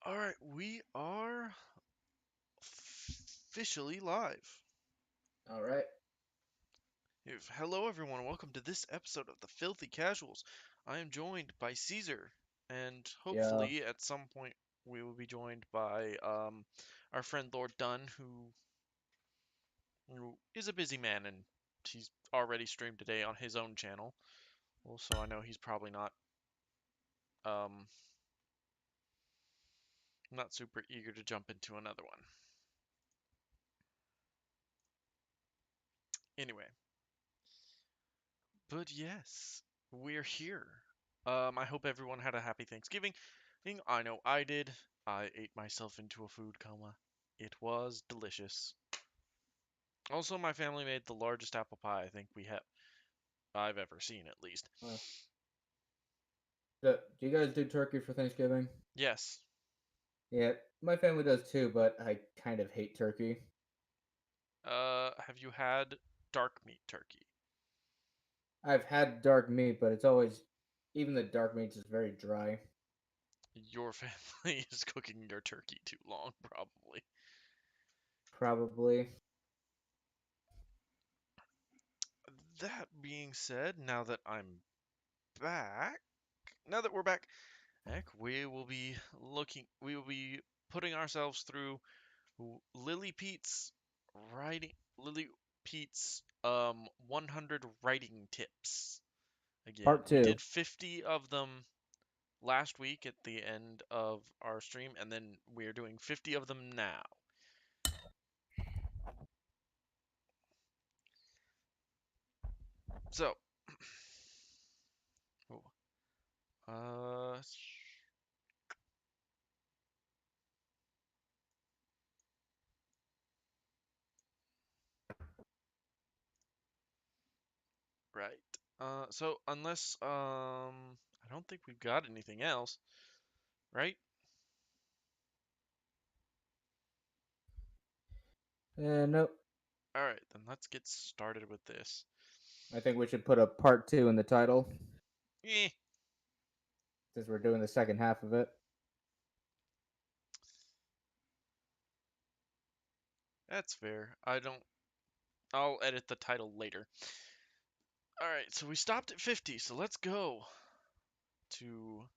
All right, we are officially live. All right. Hello, everyone. Welcome to this episode of the Filthy Casuals. I am joined by Caesar, and Yeah. hopefully, at some point, we will be joined by our friend Lord Dunn, who is a busy man, and he's already streamed today on his own channel. Also, I know he's probably um, not super eager to jump into another one. Anyway, but yes, we're here. I hope everyone had a happy Thanksgiving. I know I did. I ate myself into a food coma. It was delicious. Also, my family made the largest apple pie I think I've ever seen, at least. Uh, do you guys do turkey for Thanksgiving? Yes. Yeah, my family does too, but I kind of hate turkey. Have you had dark meat turkey? I've had dark meat, but it's always, even the dark meat is very dry. Your family is cooking your turkey too long, probably. Probably. That being said, back, now that we're back, heck, we will be putting ourselves through LIlly Pete's LIlly Pete's 100 writing tips. Again, Part we two. did 50 of them last week at the end of our stream, and then we're doing 50 of them now. So, oh, uh, right. So unless I don't think we've got anything else, right? Nope. All right, then let's get started with this. I think we should put a part two in the title Eh, since we're doing the second half of it. that's fair. I'll edit the title later. All right, so we stopped at 50, so let's go to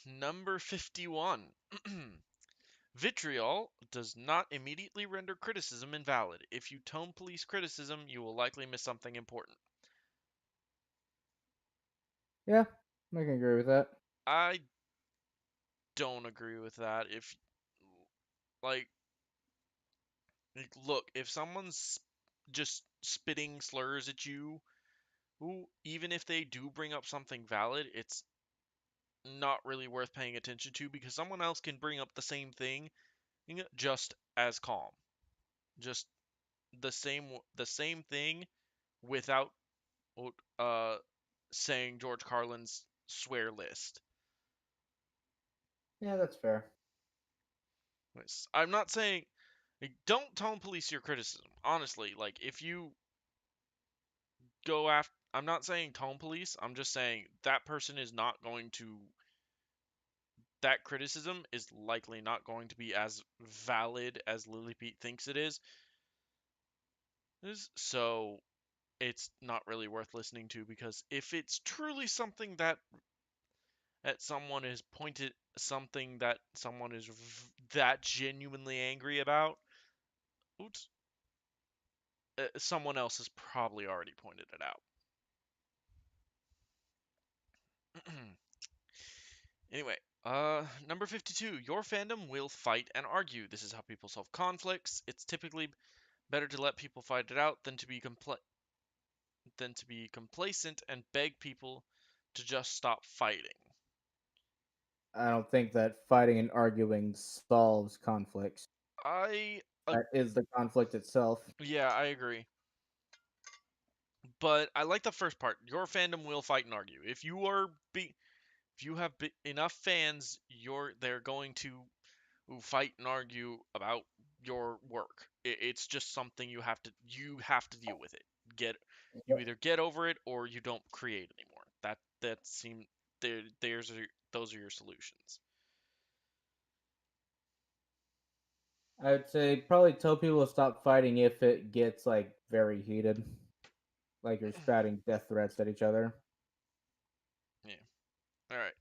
number 51. Vitriol does not immediately render criticism invalid. If you tone police criticism, you will likely miss something important. Yeah, I can agree with that. I don't agree with that. If like look, if someone's just spitting slurs at you, who even if they do bring up something valid, it's not really worth paying attention to because someone else can bring up the same thing just as calm. Just the same thing without uh saying George Carlin's swear list. Yeah, that's fair. I'm not saying don't tone police your criticism. Honestly, like if you go after I'm not saying tone police, I'm just saying that person is not going to that criticism is likely not going to be as valid as LIlly Pete thinks it is. So it's not really worth listening to because if it's truly something that someone is pointed something that someone is that genuinely angry about, oops, someone else has probably already pointed it out. Anyway, number 52. Your fandom will fight and argue. This is how people solve conflicts. It's typically better to let people fight it out than to be complacent and beg people to just stop fighting. I don't think that fighting and arguing solves conflicts. I That is the conflict itself. Yeah, I agree. But I like the first part. Your fandom will fight and argue. If you have enough fans, they're going to fight and argue about your work. It's just something you have to deal with it. Get You Yep. either get over it or you don't create anymore. That seem there there's those are your solutions. I would say probably tell people to stop fighting if it gets like very heated, like you're spouting death threats at each other. Yeah. All right.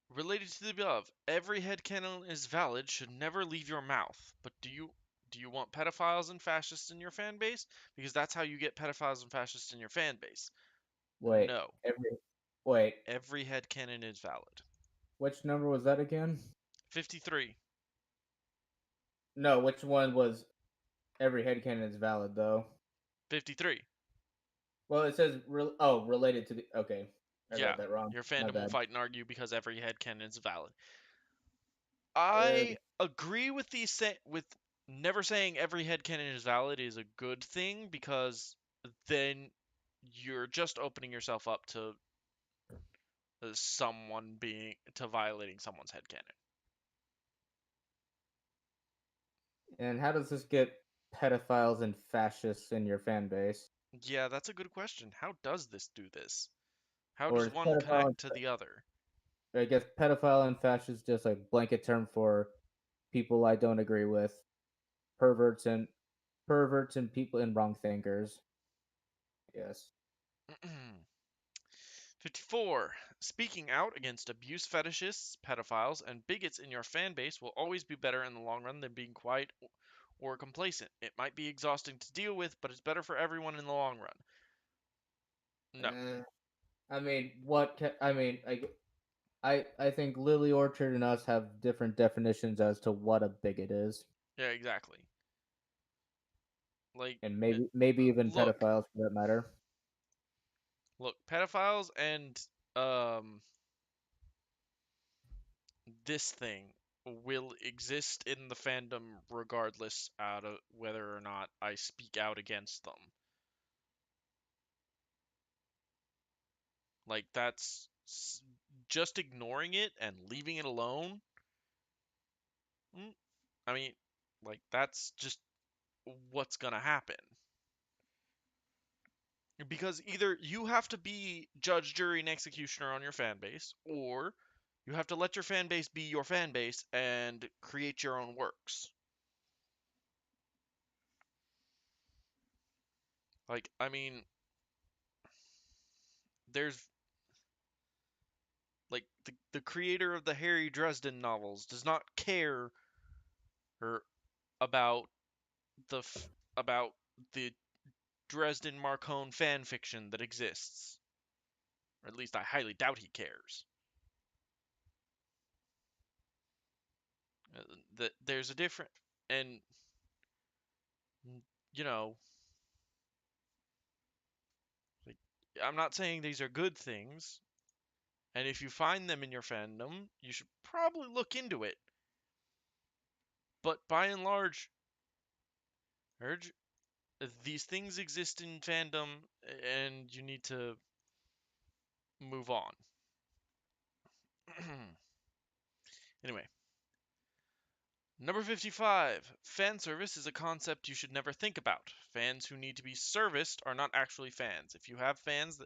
Related to the above, every headcanon is valid should never leave your mouth. But do you want pedophiles and fascists in your fan base? Because that's how you get pedophiles and fascists in your fan base. Wait, No. every wait, Every headcanon is valid. which number was that again? 53. No, which one was every headcanon is valid though? 53. Well, it says related to the okay. I read Yeah. that wrong. Your My fandom will bad. fight and argue because every headcanon is valid. Uh, I agree with with never saying every headcanon is valid is a good thing because then you're just opening yourself up to someone being to violating someone's headcanon. and how does this get pedophiles and fascists in your fan base? Yeah, that's a good question. How does this do this? How Or does is one pedophile connect to the other? I guess pedophile and fascist just a blanket term for people I don't agree with, perverts and people and wrong thinkers. Yes. 54. Speaking out against abuse fetishists, pedophiles, and bigots in your fan base will always be better in the long run than being quiet or complacent. It might be exhausting to deal with, but it's better for everyone in the long run. No. Uh, I mean, I think Lily Orchard and us have different definitions as to what a bigot is, Yeah, exactly. Like, and maybe even look, pedophiles for that matter. pedophiles and um this thing will exist in the fandom regardless out of whether or not I speak out against them. Like that's just ignoring it and leaving it alone. mm, I mean, like that's just what's gonna happen. Because either you have to be judge, jury, and executioner on your fan base, or you have to let your fan base be your fan base and create your own works. Like, I mean, there's like the creator of the Harry Dresden novels does not care or about the about the Dresden Marcone fan fiction that exists. Or at least I highly doubt he cares. That there's a different and you know, like I'm not saying these are good things, and if you find them in your fandom, you should probably look into it. But by and large, urge these things exist in fandom, and you need to move on. Anyway, number 55. Fan service is a concept you should never think about. Fans who need to be serviced are not actually fans. If you have fans,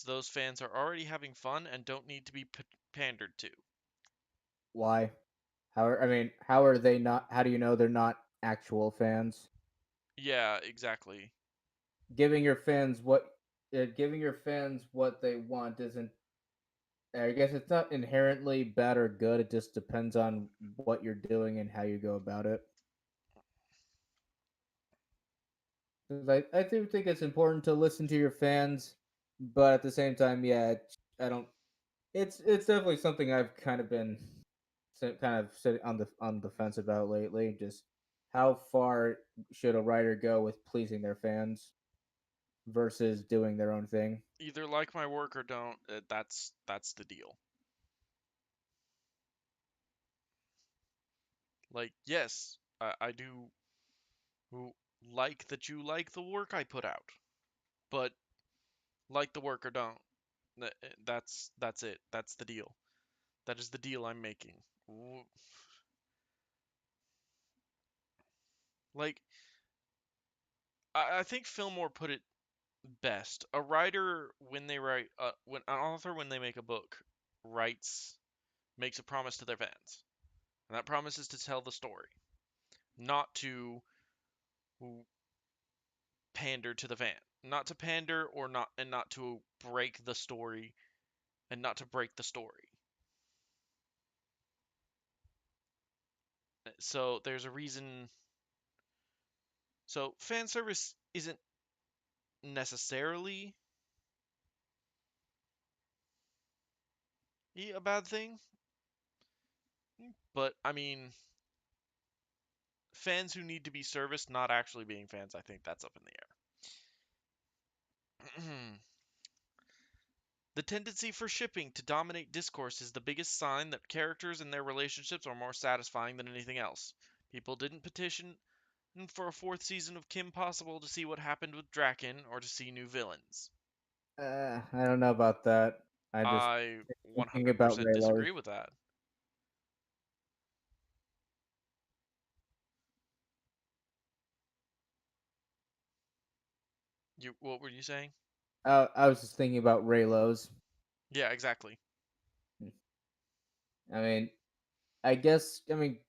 those fans are already having fun and don't need to be pandered to. Why? How are they not? How do you know they're not actual fans? Yeah, exactly. Giving your fans what they want isn't. I guess it's not inherently bad or good. It just depends on what you're doing and how you go about it. 'Cause I do think it's important to listen to your fans, but at the same time, yeah, I don't. It's definitely something I've kind of been kind of sitting on the fence about lately. Just how far should a writer go with pleasing their fans versus doing their own thing? Either like my work or don't. That's the deal. Like, yes, I do like that you like the work I put out, but like the work or don't. That's it. That's the deal. That is the deal I'm making. Like, I think Fillmore put it best. A writer, when they write, when an author, when they make a book, writes, makes a promise to their fans, and that promise is to tell the story. not to pander to the fan, not to pander or not, and not to break the story, and not to break the story. So there's a reason. So fan service isn't necessarily a bad thing, but I mean, fans who need to be serviced not actually being fans, I think that's up in the air. The tendency for shipping to dominate discourse is the biggest sign that characters and their relationships are more satisfying than anything else. People didn't petition for a fourth season of Kim Possible to see what happened with Draken or to see new villains. I don't know about that. I just I thinking about 100% Raylos. disagree with that. What were you saying? I was just thinking about Raylos. Yeah, exactly. I mean,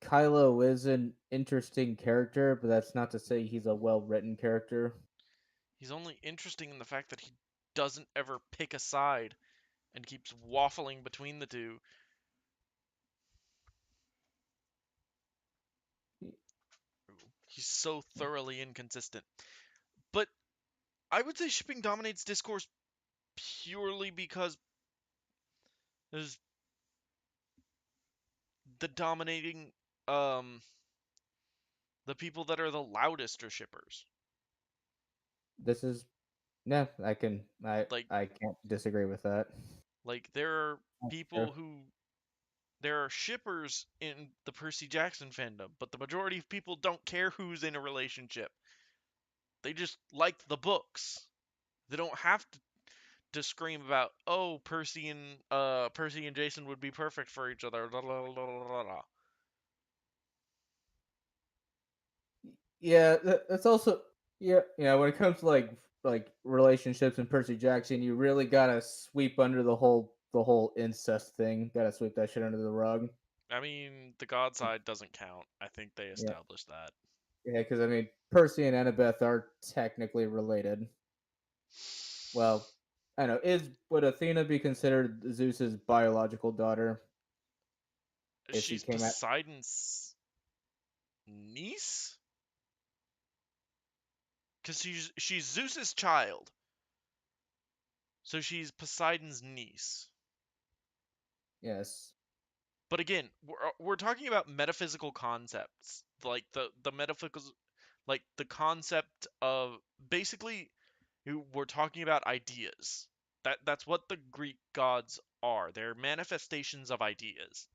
Kylo is an interesting character, but that's not to say he's a well written character. He's only interesting in the fact that he doesn't ever pick a side and keeps waffling between the two. He's so thoroughly inconsistent. But I would say shipping dominates discourse purely because there's the dominating um the people that are the loudest are shippers. This is yeah, Like I can't disagree with that. there are Sure. people who there are shippers in the Percy Jackson fandom, but the majority of people don't care who's in a relationship. They just like the books. They don't have to scream about, oh, Percy and Jason would be perfect for each other. Yeah, that's also yeah. When it comes to like relationships and Percy Jackson, you really gotta sweep under the whole incest thing. Gotta sweep that shit under the rug. I mean, the God side doesn't count. I think they Yeah, established that. yeah, because Percy and Annabeth are technically related. Well, I don't know. Would Athena be considered Zeus's biological daughter if she She's came out? Poseidon's niece? Because she's Zeus's child, so she's Poseidon's niece. Yes. But again, we're talking about metaphysical concepts, like the metaphysical, like the concept of basically we're talking about ideas. That's what the Greek gods are. They're manifestations of ideas.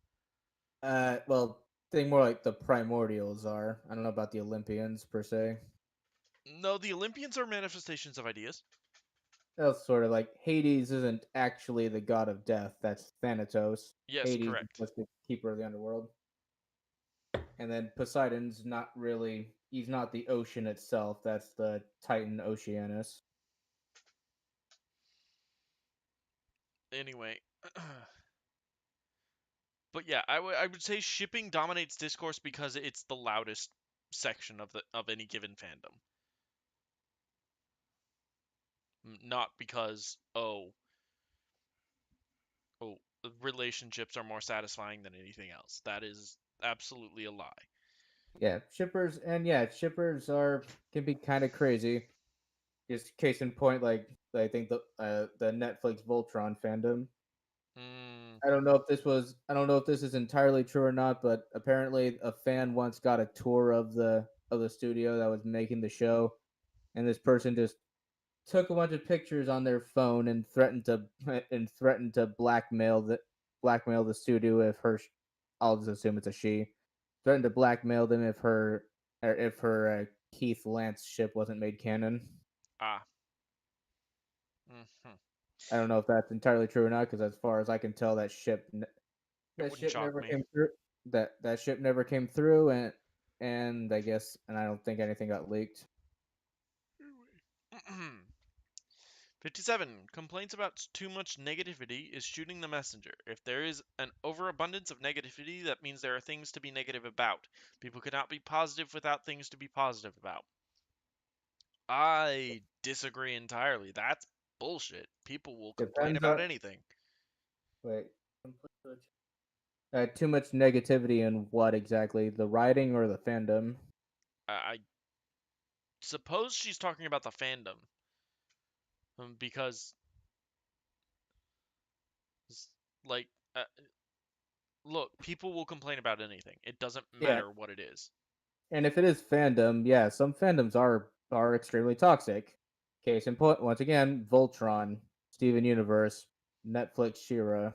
Well, think more like the primordials are. I don't know about the Olympians per se. No, the Olympians are manifestations of ideas. That's sort of like Hades isn't actually the god of death. That's Thanatos. Yes, Hades is correct. just the keeper of the underworld. And then Poseidon's not really. He's not the ocean itself. That's the Titan Oceanus. Anyway, but yeah, I would say shipping dominates discourse because it's the loudest section of any given fandom. Not because oh relationships are more satisfying than anything else. That is absolutely a lie. Shippers are can be kind of crazy. Just case in point, like I think the Netflix Voltron fandom. Mm, I don't know if this is entirely true or not, but apparently a fan once got a tour of the studio that was making the show, and this person just took a bunch of pictures on their phone and threatened to blackmail the studio if I'll just assume it's a she, threatened to blackmail them if her Keith Lance ship wasn't made canon. ah. Hmm. I don't know if that's entirely true or not, because as far as I can tell, It that wouldn't ship shock never me. came through. That ship never came through, and I don't think anything got leaked. 57. Complaints about too much negativity is shooting the messenger. If there is an overabundance of negativity, that means there are things to be negative about. People cannot be positive without things to be positive about. I disagree entirely. That's bullshit. People will complain Depends about on anything. wait. Too much negativity in what exactly? The writing or the fandom? I suppose she's talking about the fandom, because, like, uh, look, people will complain about anything. It doesn't Yeah, matter what it is. and if it is fandom, yeah, some fandoms are extremely toxic. Case in point, once again, Voltron, Steven Universe, Netflix Shira.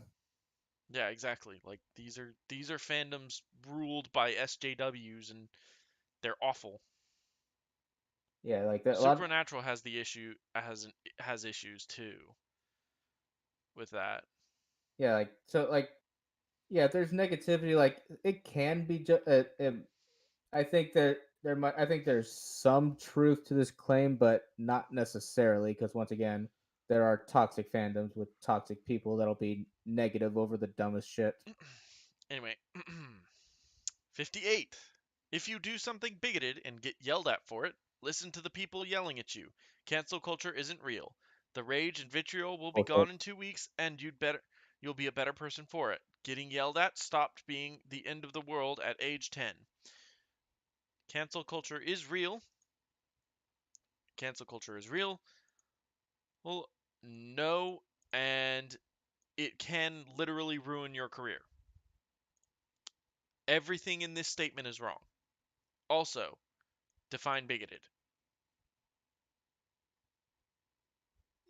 Yeah, exactly. Like, these are fandoms ruled by SJWs, and they're awful. Yeah, like that. A lot. Supernatural has the issue has issues too with that. Yeah, like so, like yeah. If there's negativity, like it can be. I think that there might. I think there's some truth to this claim, but not necessarily, because once again, there are toxic fandoms with toxic people that'll be negative over the dumbest shit. Anyway, 58. If you do something bigoted and get yelled at for it, listen to the people yelling at you. Cancel culture isn't real. The rage and vitriol will be Bullshit. gone in 2 weeks, and you'll be a better person for it. Getting yelled at stopped being the end of the world at age 10. Cancel culture is real. Cancel culture is real. Well, no, and it can literally ruin your career. Everything in this statement is wrong. Also, define bigoted.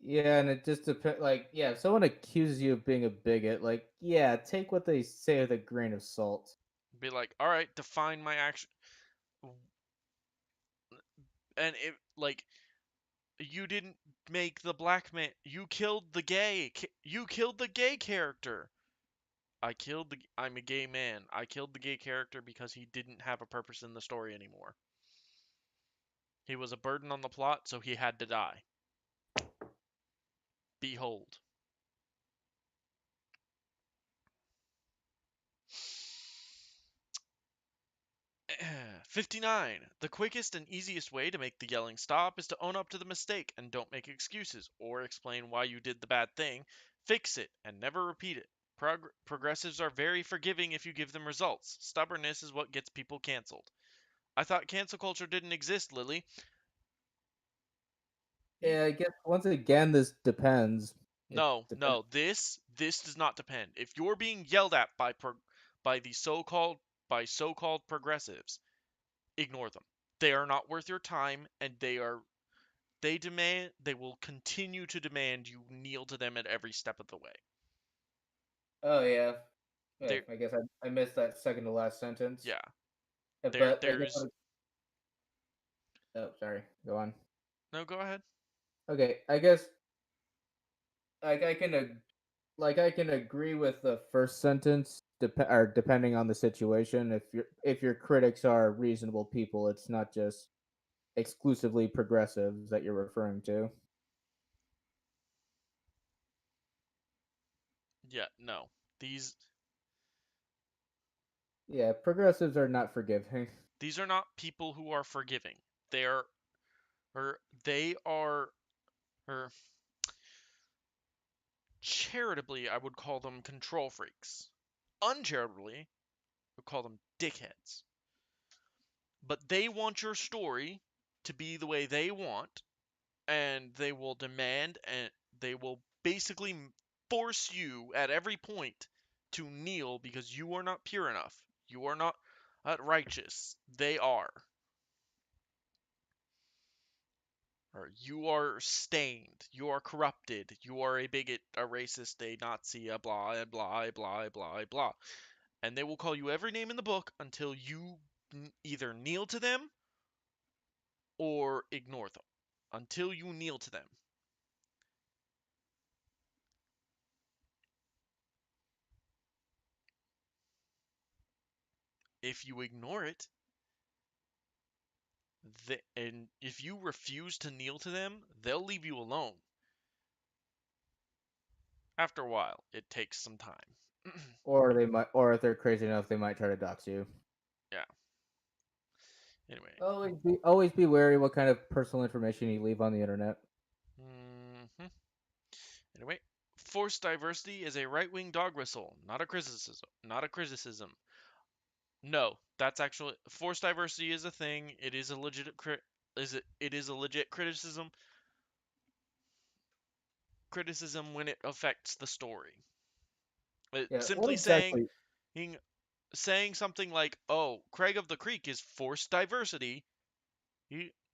Yeah, and it just depends. Like, yeah, if someone accuses you of being a bigot, like, yeah, take what they say with a grain of salt. Be like, all right, define my action. And it, like, you didn't make the black man. You killed the gay. You killed the gay character. I'm a gay man. I killed the gay character because he didn't have a purpose in the story anymore. He was a burden on the plot, so he had to die. Behold. 59. The quickest and easiest way to make the yelling stop is to own up to the mistake and don't make excuses or explain why you did the bad thing. Fix it and never repeat it. Progressives are very forgiving if you give them results. Stubbornness is what gets people canceled. I thought cancel culture didn't exist, Lily. Yeah, I guess once again, this depends. It No, depends. no, this does not depend. If you're being yelled at by the so-called progressives, ignore them. They are not worth your time, and they will continue to demand you kneel to them at every step of the way. Oh yeah. There, Wait, I guess I missed that second to last sentence. yeah, there But I guess. there's Oh, sorry. Go on. no, go ahead. Okay, I guess like I can agree with the first sentence, or depending on the situation. If your critics are reasonable people, it's not just exclusively progressives that you're referring to. Yeah, no. These Yeah, progressives are not forgiving. these are not people who are forgiving. They are or they are or charitably I would call them control freaks. Uncharitably, I would call them dickheads. But they want your story to be the way they want, and they will demand and they will basically force you at every point to kneel because you are not pure enough. You are not righteous. They are. Or you are stained. You are corrupted. You are a bigot, a racist, a Nazi, a blah, blah, blah, blah, blah. And they will call you every name in the book until you either kneel to them or ignore them. Until you kneel to them. If you ignore it, and if you refuse to kneel to them, they'll leave you alone. After a while, it takes some time. Or they might, or if they're crazy enough, they might try to dox you. Yeah. Anyway. Always be wary what kind of personal information you leave on the internet. hmm Anyway, forced diversity is a right-wing dog whistle, not a criticism. Not a criticism. No, that's actually forced diversity is a thing. It is a legit it is a legit criticism when it affects the story. Yeah, what Simply exactly? saying something like, "Oh, Craig of the Creek is forced diversity."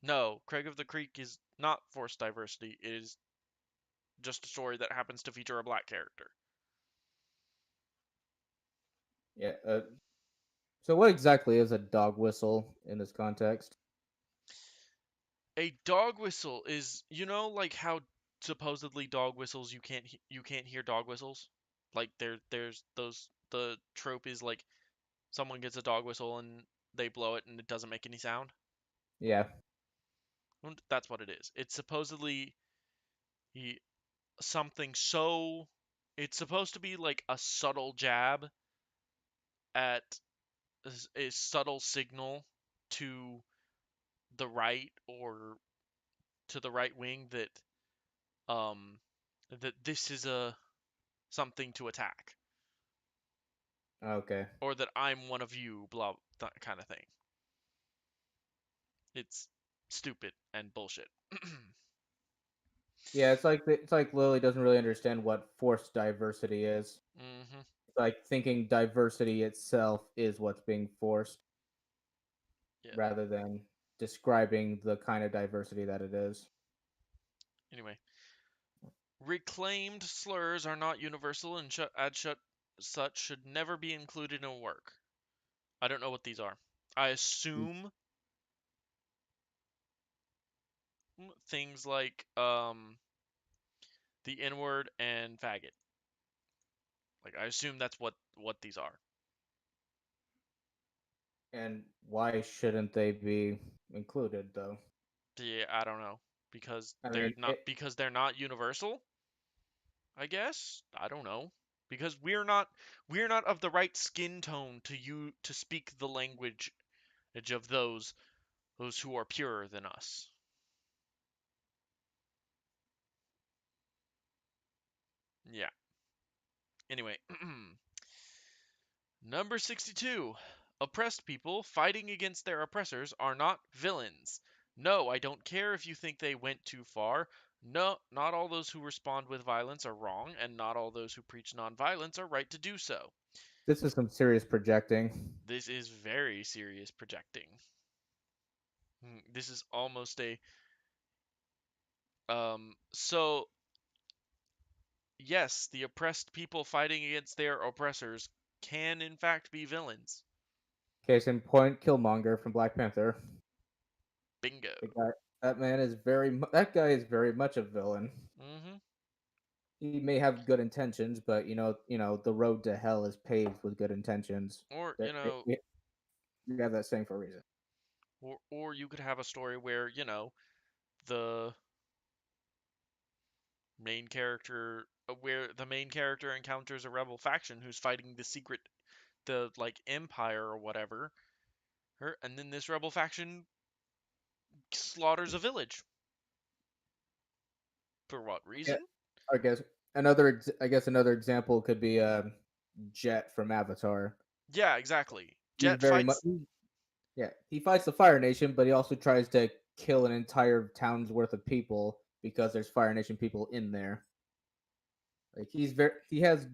No, Craig of the Creek is not forced diversity. It is just a story that happens to feature a black character. Yeah. So what exactly is a dog whistle in this context? A dog whistle is, like how supposedly dog whistles you can't hear dog whistles. Like there's those the trope is like someone gets a dog whistle and they blow it and it doesn't make any sound. Yeah. That's what it is. It's supposedly something so it's supposed to be like a subtle jab at a subtle signal to the right or to the right wing um that this is a something to attack Okay. or that I'm one of you, blah, that kind of thing. It's stupid and bullshit. Yeah, it's like Lily doesn't really understand what forced diversity is. hmm It's like thinking diversity itself is what's being forced Yeah. rather than describing the kind of diversity that it is. Anyway, reclaimed slurs are not universal and such should never be included in a work. I don't know what these are. I assume things like the N word and faggot. Like I assume that's what these are. And why shouldn't they be included though? Yeah, I don't know I mean, because they're not universal. I guess I don't know because we're not of the right skin tone to speak the language of those who are purer than us. Yeah. Anyway, number 62. Oppressed people fighting against their oppressors are not villains. No, I don't care if you think they went too far. No, not all those who respond with violence are wrong, and not all those who preach nonviolence are right to do so. this is some serious projecting. This is very serious projecting. This is almost a so yes, the oppressed people fighting against their oppressors can in fact be villains. Case in point, Killmonger from Black Panther. Bingo. The guy, that guy is very much a villain. hmm He may have good intentions, but the road to hell is paved with good intentions. Or, We have that saying for a reason. or you could have a story where, the the main character encounters a rebel faction who's fighting the like empire or whatever, and then this rebel faction slaughters a village. For what Yeah, reason? I guess another example could be Jet from Avatar. Yeah, exactly. He's Jet very much fights. Yeah, he fights the Fire Nation, but he also tries to kill an entire town's worth of people because there's Fire Nation people in there. Like he has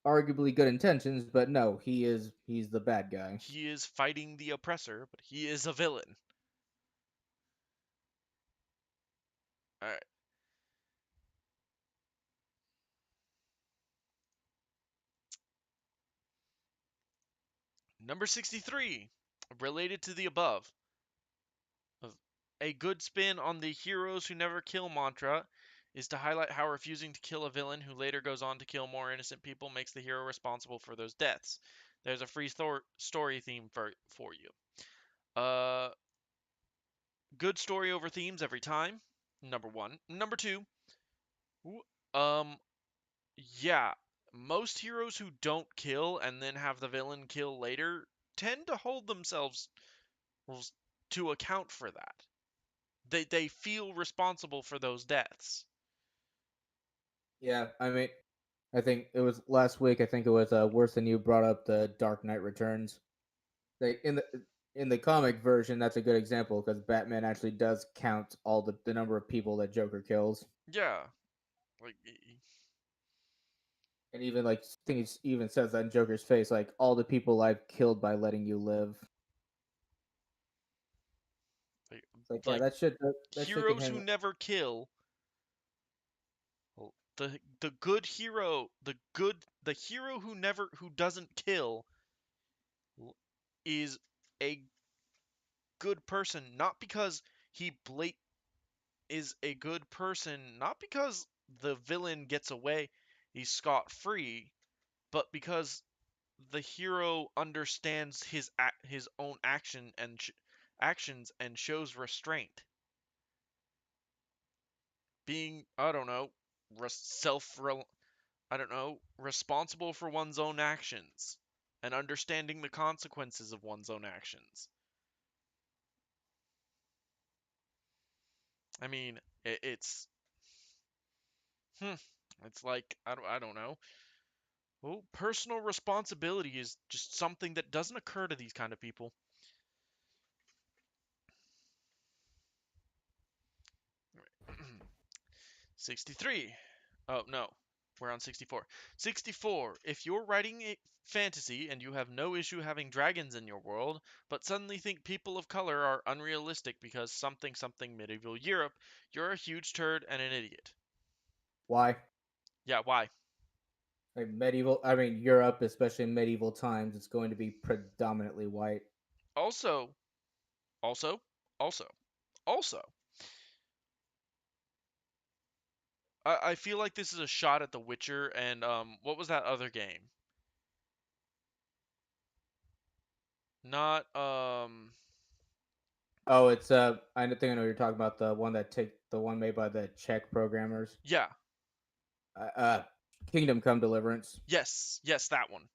arguably good intentions, but no, he's the bad guy. He is fighting the oppressor, but he is a villain. All right. Number 63, related to the above, of a good spin on the heroes who never kill mantra is to highlight how refusing to kill a villain who later goes on to kill more innocent people makes the hero responsible for those deaths. There's a free story theme for you. Uh, good story over themes every time. Number one. Number two. Um, Yeah, most heroes who don't kill and then have the villain kill later tend to hold themselves to account for that. They feel responsible for those deaths. Yeah, I mean, I think it was last week. I think it was worse than you brought up the Dark Knight Returns. They in the comic version, that's a good example because Batman actually does count all the number of people that Joker kills, Yeah, like and even like I think it even says that in Joker's face, like all the people I've killed by letting you live. like, It's like yeah, like that shit can heroes who hang. never kill. Well, the good hero, the hero who doesn't kill is a good person, not because he blat is a good person, not because the villain gets away, he's scot free, but because the hero understands his own actions and shows restraint. Being, I don't know, self I don't know, responsible for one's own actions and understanding the consequences of one's own actions. I mean, hmm, it's like I don't know. Well, personal responsibility is just something that doesn't occur to these kind of people. 63. Oh, no. We're on 64. 64. If you're writing a fantasy and you have no issue having dragons in your world, but suddenly think people of color are unrealistic because something something medieval Europe, you're a huge turd and an idiot. Why? Yeah, why? Like medieval, I mean Europe, especially in medieval times, it's going to be predominantly white. Also, also, also, also, I feel like this is a shot at The Witcher and what was that other game? Not Oh, it's I think I know what you're talking about, the one made by the Czech programmers. yeah. Uh, Kingdom Come Deliverance. Yes, yes, that one.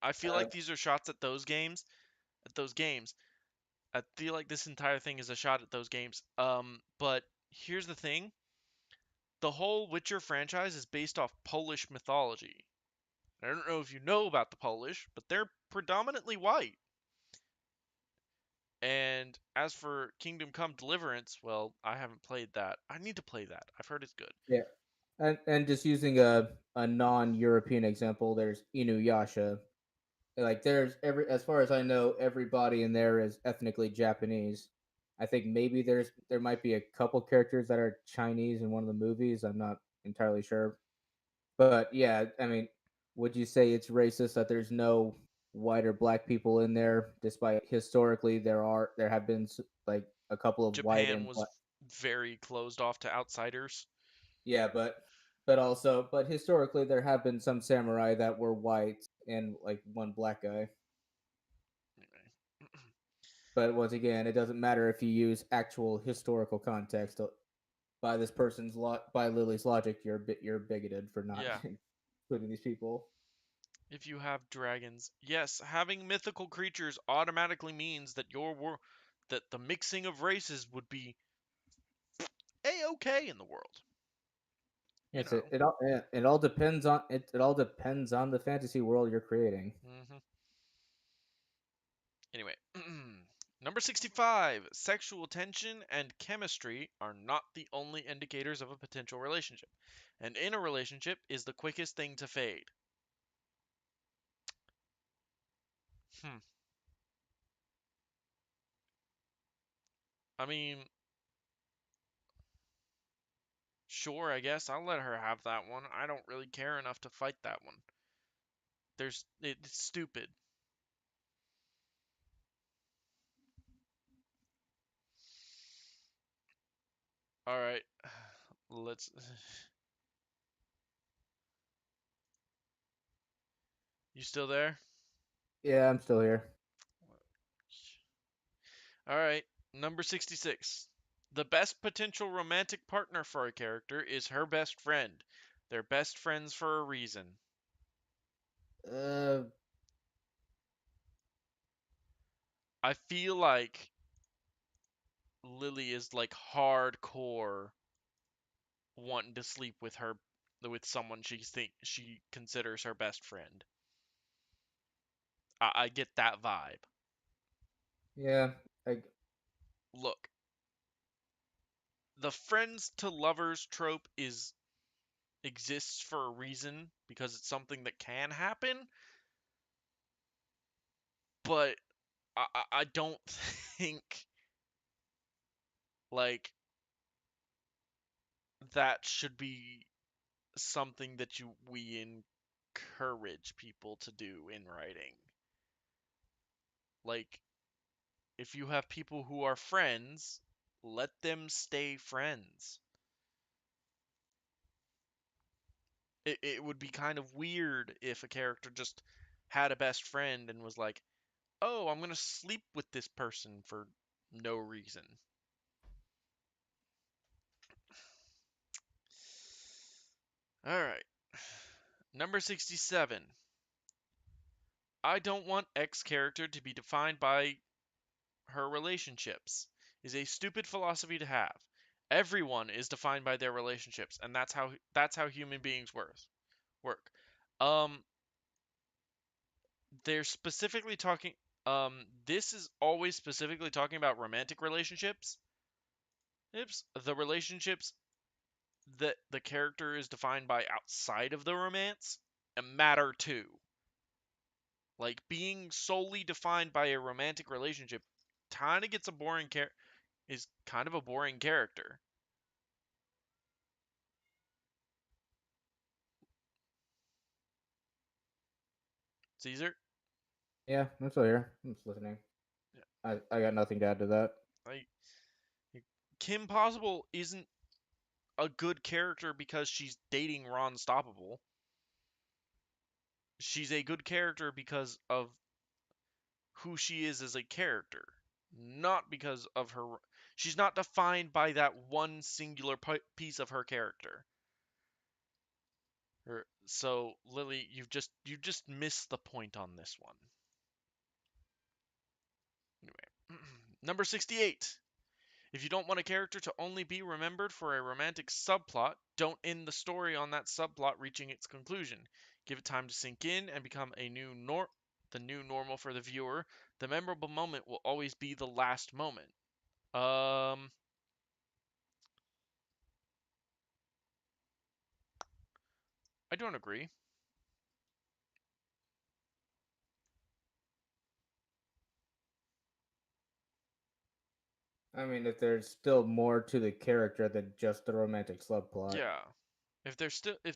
I feel Uh, like these are shots at those games. I feel like this entire thing is a shot at those games. But here's the thing: the whole Witcher franchise is based off Polish mythology. I don't know if you know about the Polish, but they're predominantly white. And as for Kingdom Come Deliverance, well, I haven't played that. I need to play that. I've heard it's good. yeah, and just using a non-European example, there's Inuyasha. Like there's every as far as I know, everybody in there is ethnically Japanese. I think maybe there might be a couple characters that are Chinese in one of the movies. I'm not entirely sure. But yeah, I mean, would you say it's racist that there's no white or black people in there, despite historically there have been like a couple of white Japan and was black. very closed off to outsiders. Yeah, but historically there have been some samurai that were white and like one black guy. Anyway. But once again, it doesn't matter if you use actual historical context. By this by Lily's logic, you're bigoted for not Yeah, including these people. if you have dragons. Yes, having mythical creatures automatically means that that the mixing of races would be a-okay in the world. You It's know. it all depends on it all depends on the fantasy world you're creating. hmm Anyway, number 65. Sexual tension and chemistry are not the only indicators of a potential relationship. And in a relationship is the quickest thing to fade. Hmm. I mean, sure, I guess I'll let her have that one. I don't really care enough to fight that one. It's stupid. All right. Let's You still there? Yeah, I'm still here. All right. Number 66. The best potential romantic partner for a character is her best friend. They're best friends for a reason. Uh, I feel like Lily is like hardcore wanting to sleep with someone she considers her best friend. I get that vibe. yeah. I, Look, the friends to lovers trope is exists for a reason because it's something that can happen, but I don't think like that should be something that you we encourage people to do in writing. Like if you have people who are friends, let them stay friends. It would be kind of weird if a character just had a best friend and was like, "Oh, I'm gonna sleep with this person for no reason." All right, number 67. I don't want X character to be defined by her relationships. Is a stupid philosophy to have. Everyone is defined by their relationships, and that's how human beings work. Um, they're specifically talking. This is always specifically talking about romantic relationships. Oops, the relationships that the character is defined by outside of the romance matter too. Like being solely defined by a romantic relationship kind of gets a boring is kind of a boring character. Caesar, yeah, I'm still here. I'm just listening. I got nothing to add to that. like Kim Possible isn't a good character because she's dating Ron Stoppable. She's a good character because of who she is as a character, not because of her. She's not defined by that one singular piece of her character. So Lily, you just missed the point on this one. Anyway, number 68. If you don't want a character to only be remembered for a romantic subplot, don't end the story on that subplot reaching its conclusion. Give it time to sink in and become the new normal for the viewer. The memorable moment will always be the last moment. Um, I don't agree. I mean, if there's still more to the character than just the romantic subplot. Yeah. If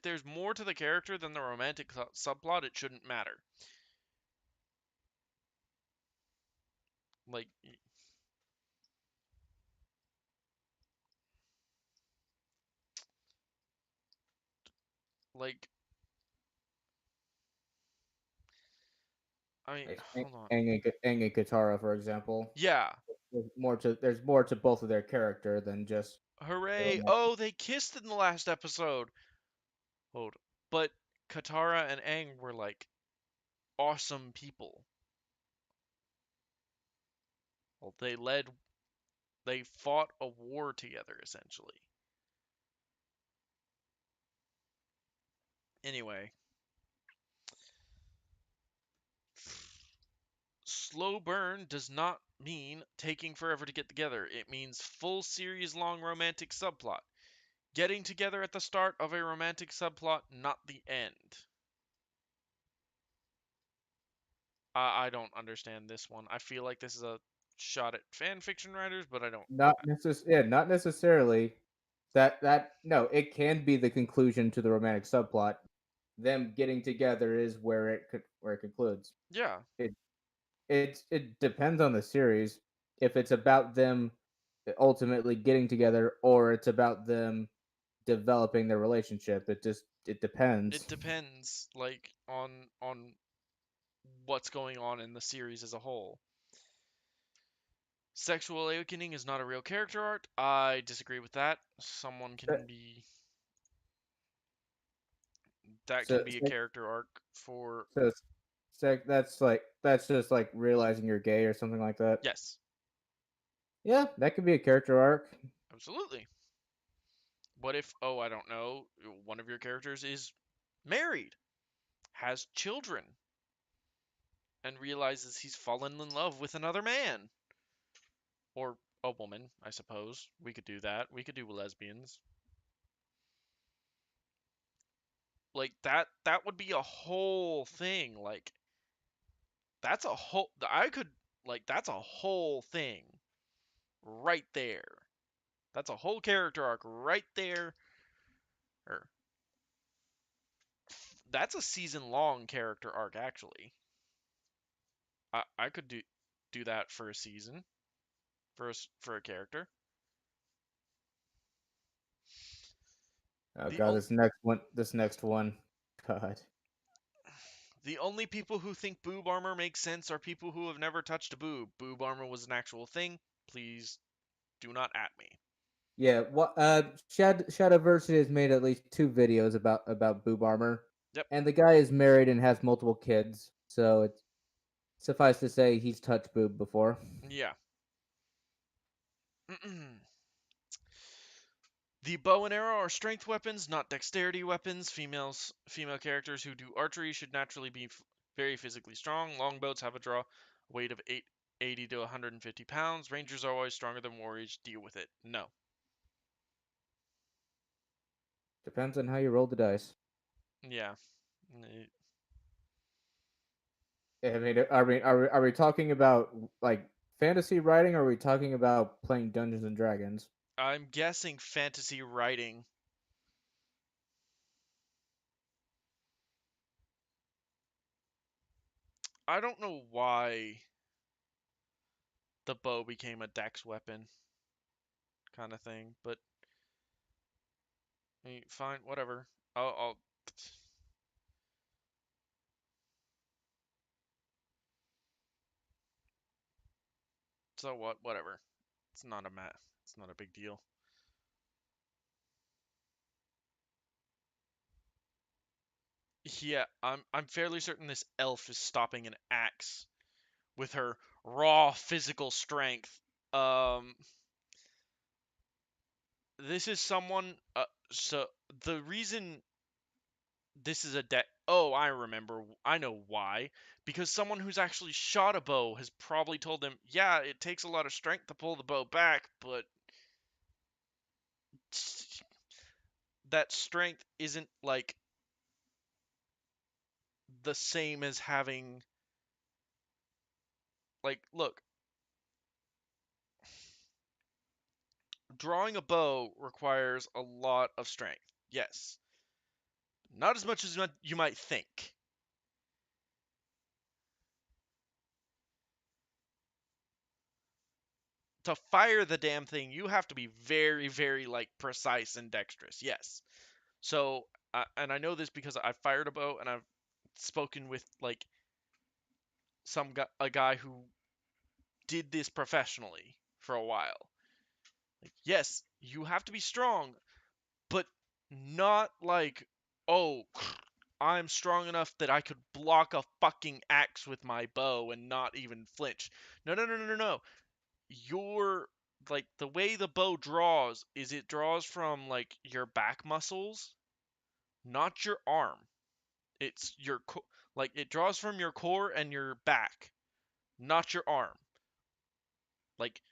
there's more to the character than the romantic subplot, it shouldn't matter. Like like I mean, Like hold on. Aang and Katara, for example. Yeah. There's more to both of their character than just the Hooray. romantic. Oh, they kissed in the last episode. Hold. But Katara and Aang were like awesome people. Well, they fought a war together essentially. Anyway, slow burn does not mean taking forever to get together. It means full series long romantic subplot. Getting together at the start of a romantic subplot, not the end. I don't understand this one. I feel like this is a shot at fan fiction writers, but I don't. Not necessarily. That no, it can be the conclusion to the romantic subplot. Them getting together is where it concludes. Yeah, It it depends on the series if it's about them ultimately getting together or it's about them developing their relationship. It it depends. depends like on what's going on in the series as a whole. Sexual awakening is not a real character arc. I disagree with that. Someone can That- be That So, can be a character arc for so, that's just like realizing you're gay or something like that. yes, Yeah, that could be a character arc. absolutely. What if, oh, I don't know, one of your characters is married, has children, and realizes he's fallen in love with another man or a woman, I suppose. We could do that. We could do lesbians. Like that would be a whole thing. Like that's a whole I could like that's a whole thing right there. That's a whole character arc right there. Or that's a season long character arc actually. I could do that for a season for a character. Oh The god, this next one. God. the only people who think boob armor makes sense are people who have never touched a boob. Boob armor was an actual thing. Please do not at me. Yeah, what Shadowversity has made at least two videos about boob armor. Yep. And the guy is married and has multiple kids, so it's suffice to say he's touched boob before. Yeah. The bow and arrow are strength weapons, not dexterity weapons. Female characters who do archery should naturally be very physically strong. Longbows have a draw weight of 80 to 150 pounds. Rangers are always stronger than warriors. Deal with it. No. Depends on how you roll the dice. Yeah. I mean, are we talking about like fantasy writing, or are we talking about playing Dungeons and Dragons? I'm guessing fantasy writing. I don't know why the bow became a dex weapon kind of thing, but fine, whatever. I'll so what? Whatever. It's not a It's not a big deal. Yeah, I'm fairly certain this elf is stopping an axe with her raw physical strength. Um, this is someone. So the reason this is a deck. Oh, I remember. I know why. Because someone who's actually shot a bow has probably told them, yeah, it takes a lot of strength to pull the bow back, but that strength isn't like the same as having like look, drawing a bow requires a lot of strength. Yes. Not as much as you might think. To fire the damn thing, you have to be very, very like precise and dexterous. Yes. So, and I know this because I fired a bow and I've spoken with like a guy who did this professionally for a while. Like, yes, you have to be strong, but not like, oh, I'm strong enough that I could block a fucking axe with my bow and not even flinch. No, no, no, no, no, no. Your like the way the bow draws is it draws from like your back muscles, not your arm. It's like it draws from your core and your back, not your arm. Like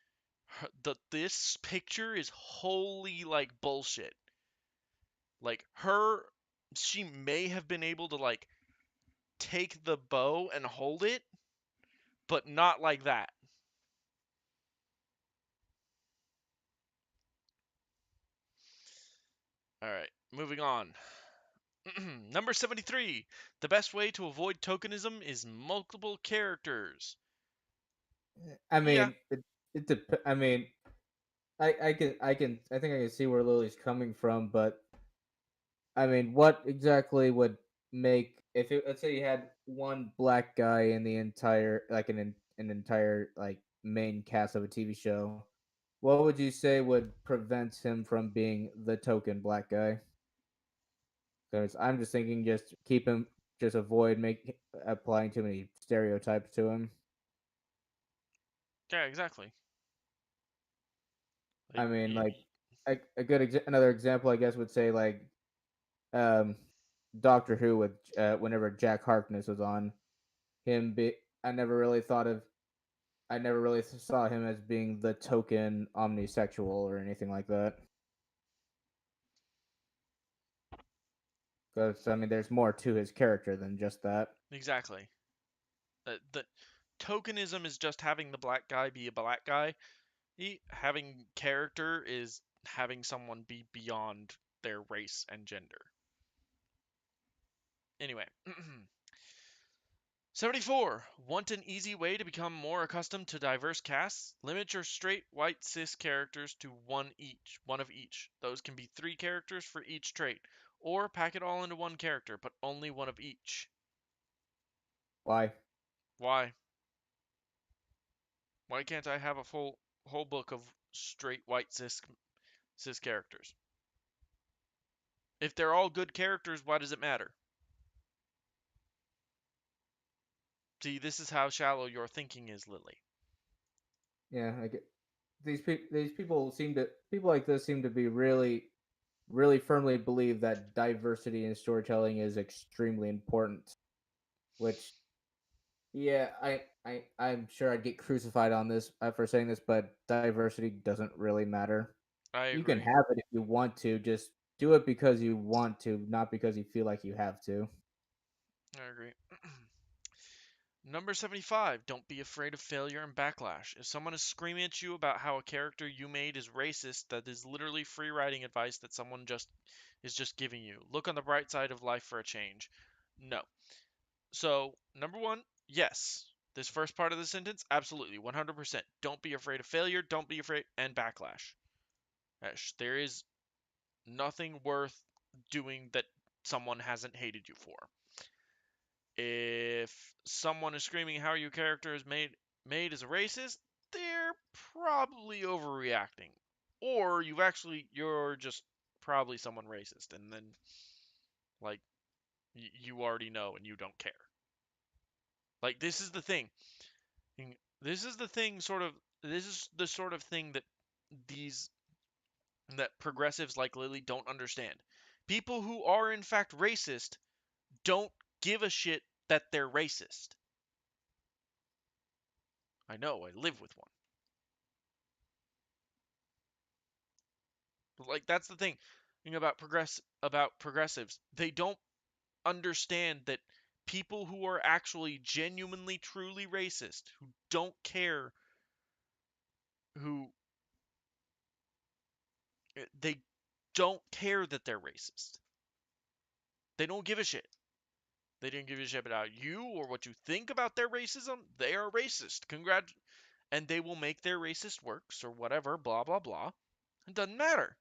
this picture is wholly like bullshit. Like she may have been able to like take the bow and hold it, but not like that. All right, moving on. Number 73. The best way to avoid tokenism is multiple characters. I Yeah, mean, I mean, I think I can see where Lily's coming from, but I mean, what exactly would make if let's say you had one black guy in the entire like an entire like main cast of a TV show, what would you say would prevent him from being the token black guy? Because I'm just thinking, just keep him, just avoid make applying too many stereotypes to him. Yeah, exactly. I Like, mean, like another example, I guess, would say like um, Doctor Who with whenever Jack Harkness was on him. I never really thought of. I never really saw him as being the token omnisexual or anything like that. Because I mean, there's more to his character than just that. exactly. The tokenism is just having the black guy be a black guy. Having character is having someone be beyond their race and gender. Anyway, 74. Want an easy way to become more accustomed to diverse casts? Limit your straight white cis characters to one of each. Those can be 3 characters for each trait, or pack it all into one character, but only one of each. Why? Why? Why can't I have a full whole book of straight white cis characters? If they're all good characters, why does it matter? See, this is how shallow your thinking is, Lily. Yeah, I get these people seem to people like this seem to be really firmly believe that diversity in storytelling is extremely important. Which, yeah, I'm sure I'd get crucified on this for saying this, but diversity doesn't really matter. I You can agree. have it if you want to, just do it because you want to, not because you feel like you have to. I agree. Number 75. Don't be afraid of failure and backlash. If someone is screaming at you about how a character you made is racist, that is literally free writing advice that someone just giving you. Look on the bright side of life for a change. No. So, number 1, yes. This first part of the sentence, absolutely, 100%. Don't be afraid of failure, don't be afraid and backlash. There is nothing worth doing that someone hasn't hated you for. If someone is screaming how your character is made as a racist, they're probably overreacting. Or you're just probably someone racist and then like you already know and you don't care. Like this is the thing. This is the thing sort of this is the sort of thing that these that progressives like Lily don't understand. People who are in fact racist don't give a shit that they're racist. I know, I live with one. Like that's the thing about progressives. They don't understand that people who are actually genuinely truly racist, who don't care, who they don't care that they're racist. They don't give a shit. They didn't give a shit about you or what you think about their racism. They are racist. And they will make their racist works or whatever, blah blah blah. It doesn't matter.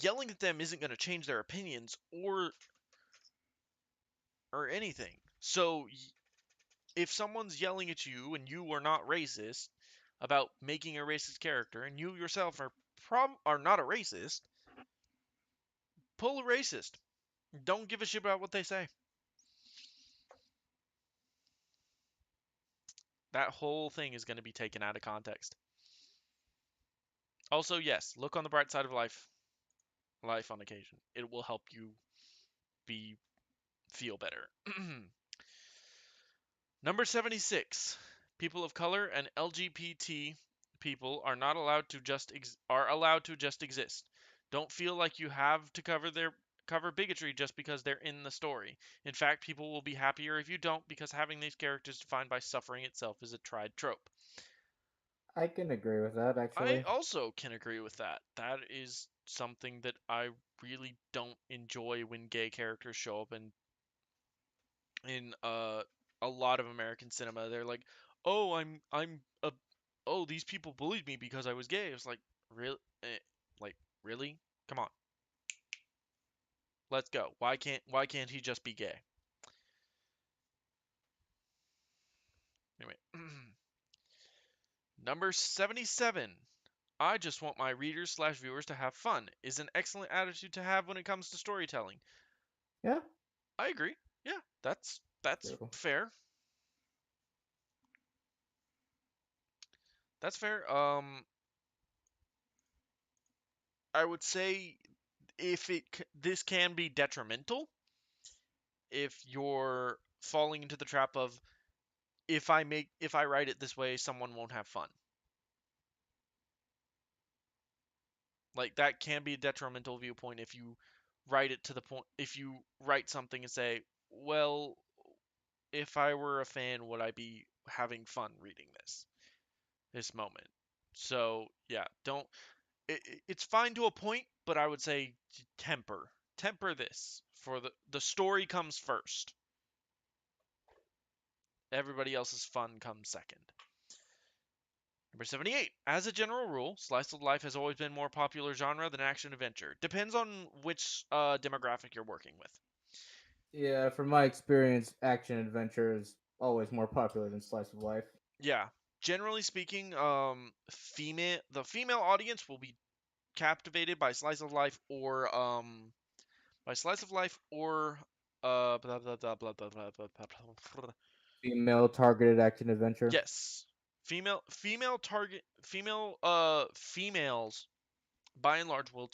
Yelling at them isn't going to change their opinions or anything. So if someone's yelling at you and you are not racist about making a racist character and you yourself are not a racist, pull a racist. Don't give a shit about what they say. That whole thing is going to be taken out of context. Also, yes, look on the bright side of life on occasion. It will help you be feel better. Number 76. People of color and LGBT people are not allowed to are allowed to just exist. Don't feel like you have to cover bigotry just because they're in the story. In fact, people will be happier if you don't because having these characters defined by suffering itself is a tried trope. I can agree with that, I actually. also can agree with that. That is something that I really don't enjoy when gay characters show up in a lot of American cinema. They're like, "Oh, I'm a oh, these people bullied me because I was gay." It's like, "Really? Like, really? Come on. Let's go. Why can't he just be gay?" Anyway, number 77. I just want my readers slash viewers to have fun is an excellent attitude to have when it comes to storytelling. Yeah. I agree. Yeah, that's Beautiful. fair. That's fair. I would say if this can be detrimental if you're falling into the trap of if I write it this way, someone won't have fun. Like that can be a detrimental viewpoint if you write it to the point if you write something and say, "Well, if I were a fan, would I be having fun reading this moment?" So, yeah, don't it's fine to a point, but I would say temper this for the story comes first. Everybody else's fun comes second. Number 78. As a general rule, slice of life has always been more popular genre than action adventure. Depends on which demographic you're working with. Yeah, from my experience, action adventure is always more popular than slice of life. Yeah, generally speaking, the female audience will be captivated by slice of life or blah blah blah blah blah blah blah blah. Female targeted action adventure. Yes, females by and large will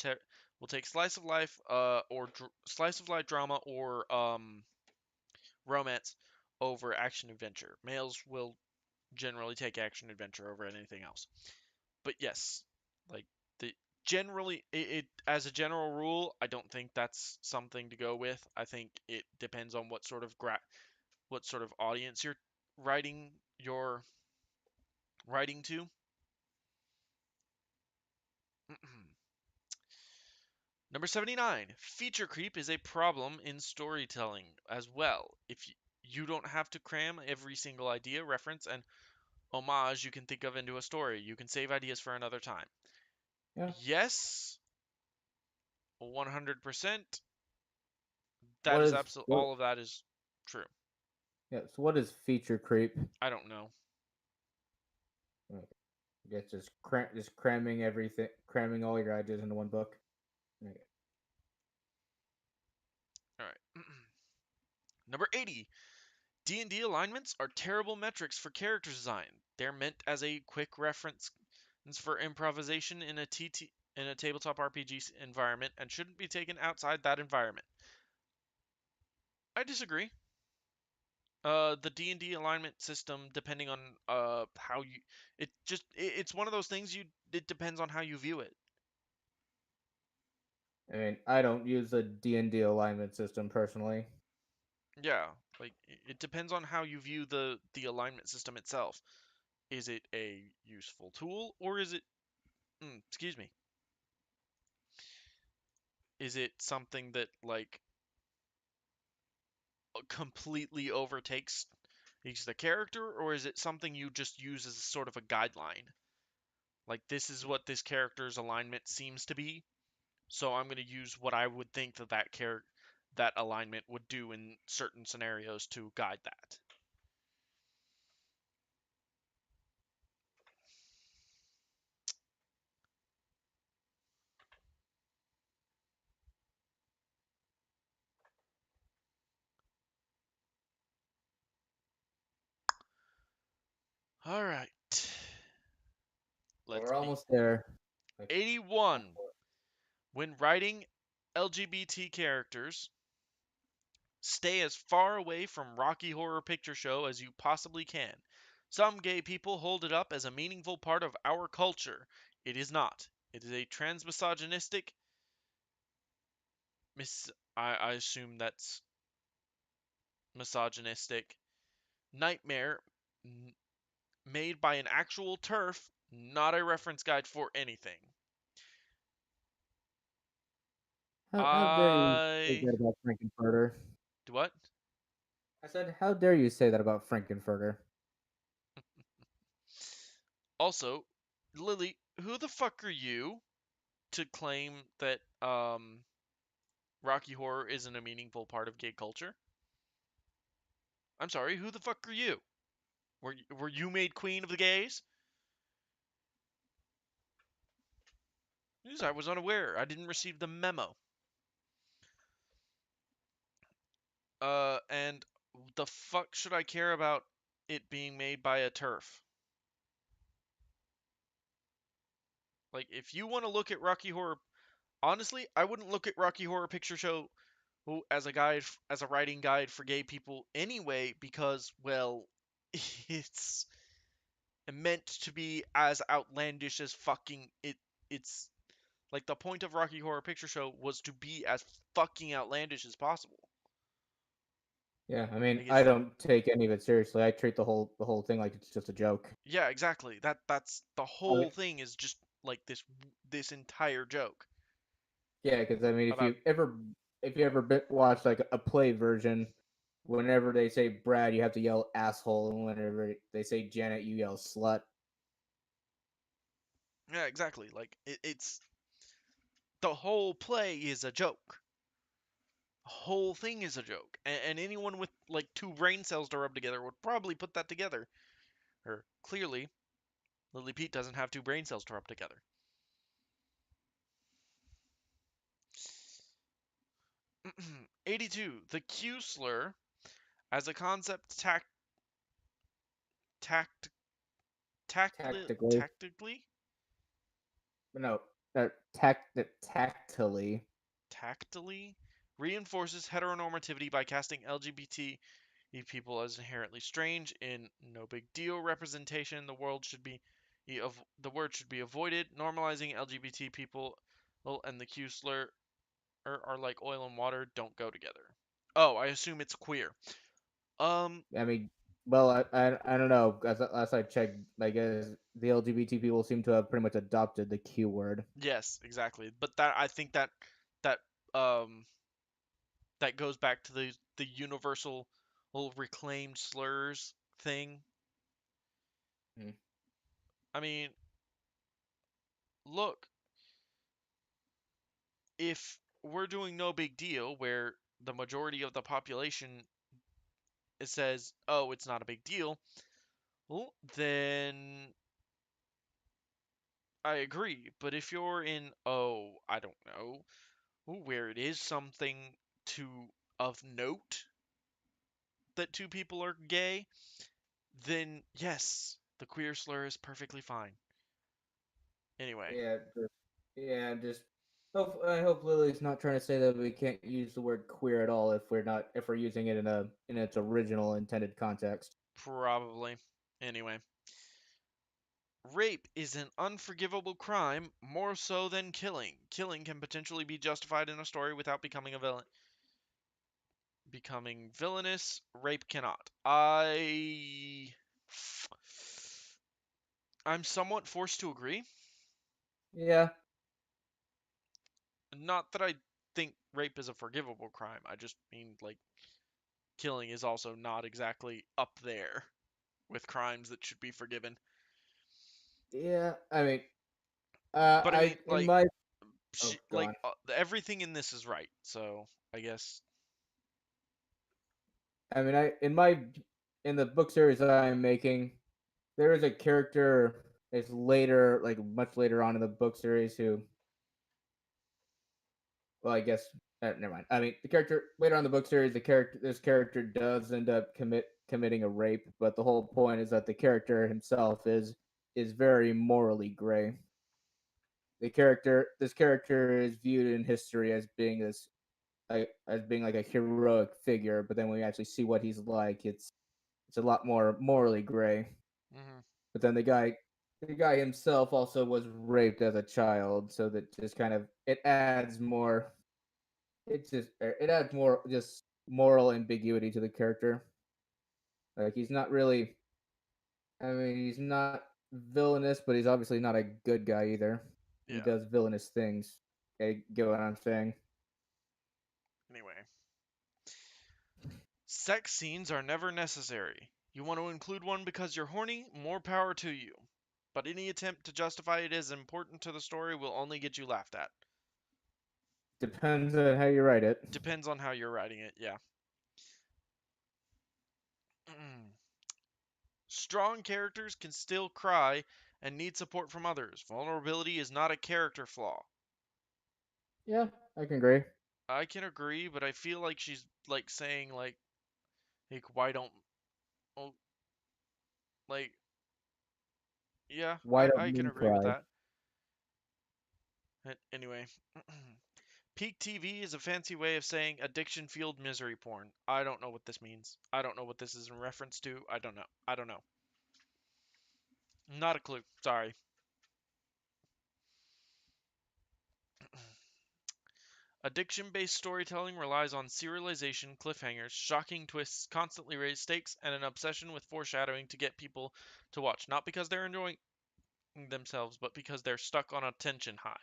take slice of life or slice of life drama or romance over action adventure. Males will generally take action adventure over anything else. But yes, like the generally it as a general rule, I don't think that's something to go with. I think it depends on what sort of audience you're writing your writing to. Number 79. Feature creep is a problem in storytelling as well. If you don't have to cram every single idea, reference, and homage you can think of into a story, you can save ideas for another time. Yeah. Yes, 100%. That What is is absolute. what? All of that is true. Yeah. So what is feature creep? I don't know. I guess just cramming everything, cramming all your ideas into one book. Okay. All right. Number 80. D&D alignments are terrible metrics for character design. They're meant as a quick reference for improvisation in a tabletop RPG environment and shouldn't be taken outside that environment. I disagree. The D&D alignment system, depending on how you, it's one of those things it depends on how you view it. I mean, I don't use a D&D alignment system personally. Yeah, like it depends on how you view the alignment system itself. Is it a useful tool or is it, excuse me, is it something that like completely overtakes the character, or is it something you just use as sort of a guideline? Like this is what this character's alignment seems to be, so I'm going to use what I would think that alignment would do in certain scenarios to guide that. All right. Let's We're be almost there. Like, 81. When writing LGBT characters, stay as far away from Rocky Horror Picture Show as you possibly can. Some gay people hold it up as a meaningful part of our culture. It is not. It is a transmisogynistic I assume that's misogynistic nightmare made by an actual turf, not a reference guide for anything. how dare you say I that about Frankenfurter? what? I said, how dare you say that about Frankenfurter? Also, Lily, who the fuck are you to claim that Rocky Horror isn't a meaningful part of gay culture? I'm sorry, who the fuck are you? Were you made queen of the gays? Yes, I was unaware. I didn't receive the memo. And the fuck should I care about it being made by a turf? Like, if you want to look at Rocky Horror, honestly, I wouldn't look at Rocky Horror Picture Show as a guide, as a writing guide for gay people anyway, because, well, it's meant to be as outlandish as fucking it. It's like the point of Rocky Horror Picture Show was to be as fucking outlandish as possible. Yeah, I mean, Like I it's don't take any of it seriously. I treat the whole thing like it's just a joke. yeah, exactly. That's the I mean, whole thing is just like this entire joke yeah, because I mean, about if you ever watch like a play version, whenever they say Brad, you have to yell asshole, and whenever they say Janet, you yell slut. yeah, exactly. Like it's the whole play is a joke. The whole thing is a joke, and anyone with like two brain cells to rub together would probably put that together. Or clearly, Lily Pete doesn't have two brain cells to rub together. 82. The Q slur as a concept tact Tactically, tactically no, tactily. tactily reinforces heteronormativity by casting LGBT people as inherently strange. In no big deal representation, the word should be avoided. Normalizing LGBT people and the Q slur are like oil and water, don't go together. Oh, I assume it's queer. Um, I mean, well, I don't know. As last I checked, I guess the LGBT people seem to have pretty much adopted the Q word. yes, exactly. But that I think that um that goes back to the universal little reclaimed slurs thing. Hmm. I mean, look, if we're doing no big deal where the majority of the population it says, "Oh, it's not a big deal," well, then I agree. But if you're in, oh, I don't know, where it is something to of note that two people are gay, then yes, the queer slur is perfectly fine. Anyway, Yeah, just I hope Lily's not trying to say that we can't use the word queer at all if we're using it in its original intended context. probably. Anyway, rape is an unforgivable crime more so than killing. Killing can potentially be justified in a story without becoming a villain. Becoming villainous, rape cannot. I'm somewhat forced to agree. Yeah, Not that I think rape is a forgivable crime. I just mean like killing is also not exactly up there with crimes that should be forgiven. yeah. I mean, But I mean, in my oh, go like on. everything in this is right. So I guess I mean, in the book series that I'm making, there is a character is later, like much later on in the book series, who, well, I guess, never mind. I mean, the character later on in the book series, this character does end up committing a rape, but the whole point is that the character himself is very morally gray. This character is viewed in history as being as being like a heroic figure, but then when we actually see what he's like, it's a lot more morally gray. hmm But then the guy himself also was raped as a child, so that just kind of it adds more just moral ambiguity to the character. Like he's not really, I mean, he's not villainous, but he's obviously not a good guy either. He yeah. does villainous things. Okay, get what I'm saying? Anyway, sex scenes are never necessary. You want to include one because you're horny? More power to you. But any attempt to justify it as important to the story will only get you laughed at. Depends on how you write it. Depends on how you're writing it, yeah. Strong characters can still cry and need support from others. Vulnerability is not a character flaw. Yeah, I can agree. I can agree, but I feel like she's like saying like why don't oh, like yeah, Why don't I can men agree with cry? that. Anyway, peak TV is a fancy way of saying addiction fueled misery porn. I don't know what this means. I don't know what this is in reference to. I don't know. I don't know. Not a clue. Sorry. Addiction based storytelling relies on serialization, cliffhangers, shocking twists, constantly raised stakes, and an obsession with foreshadowing to get people to watch, not because they're enjoying themselves, but because they're stuck on a tension high.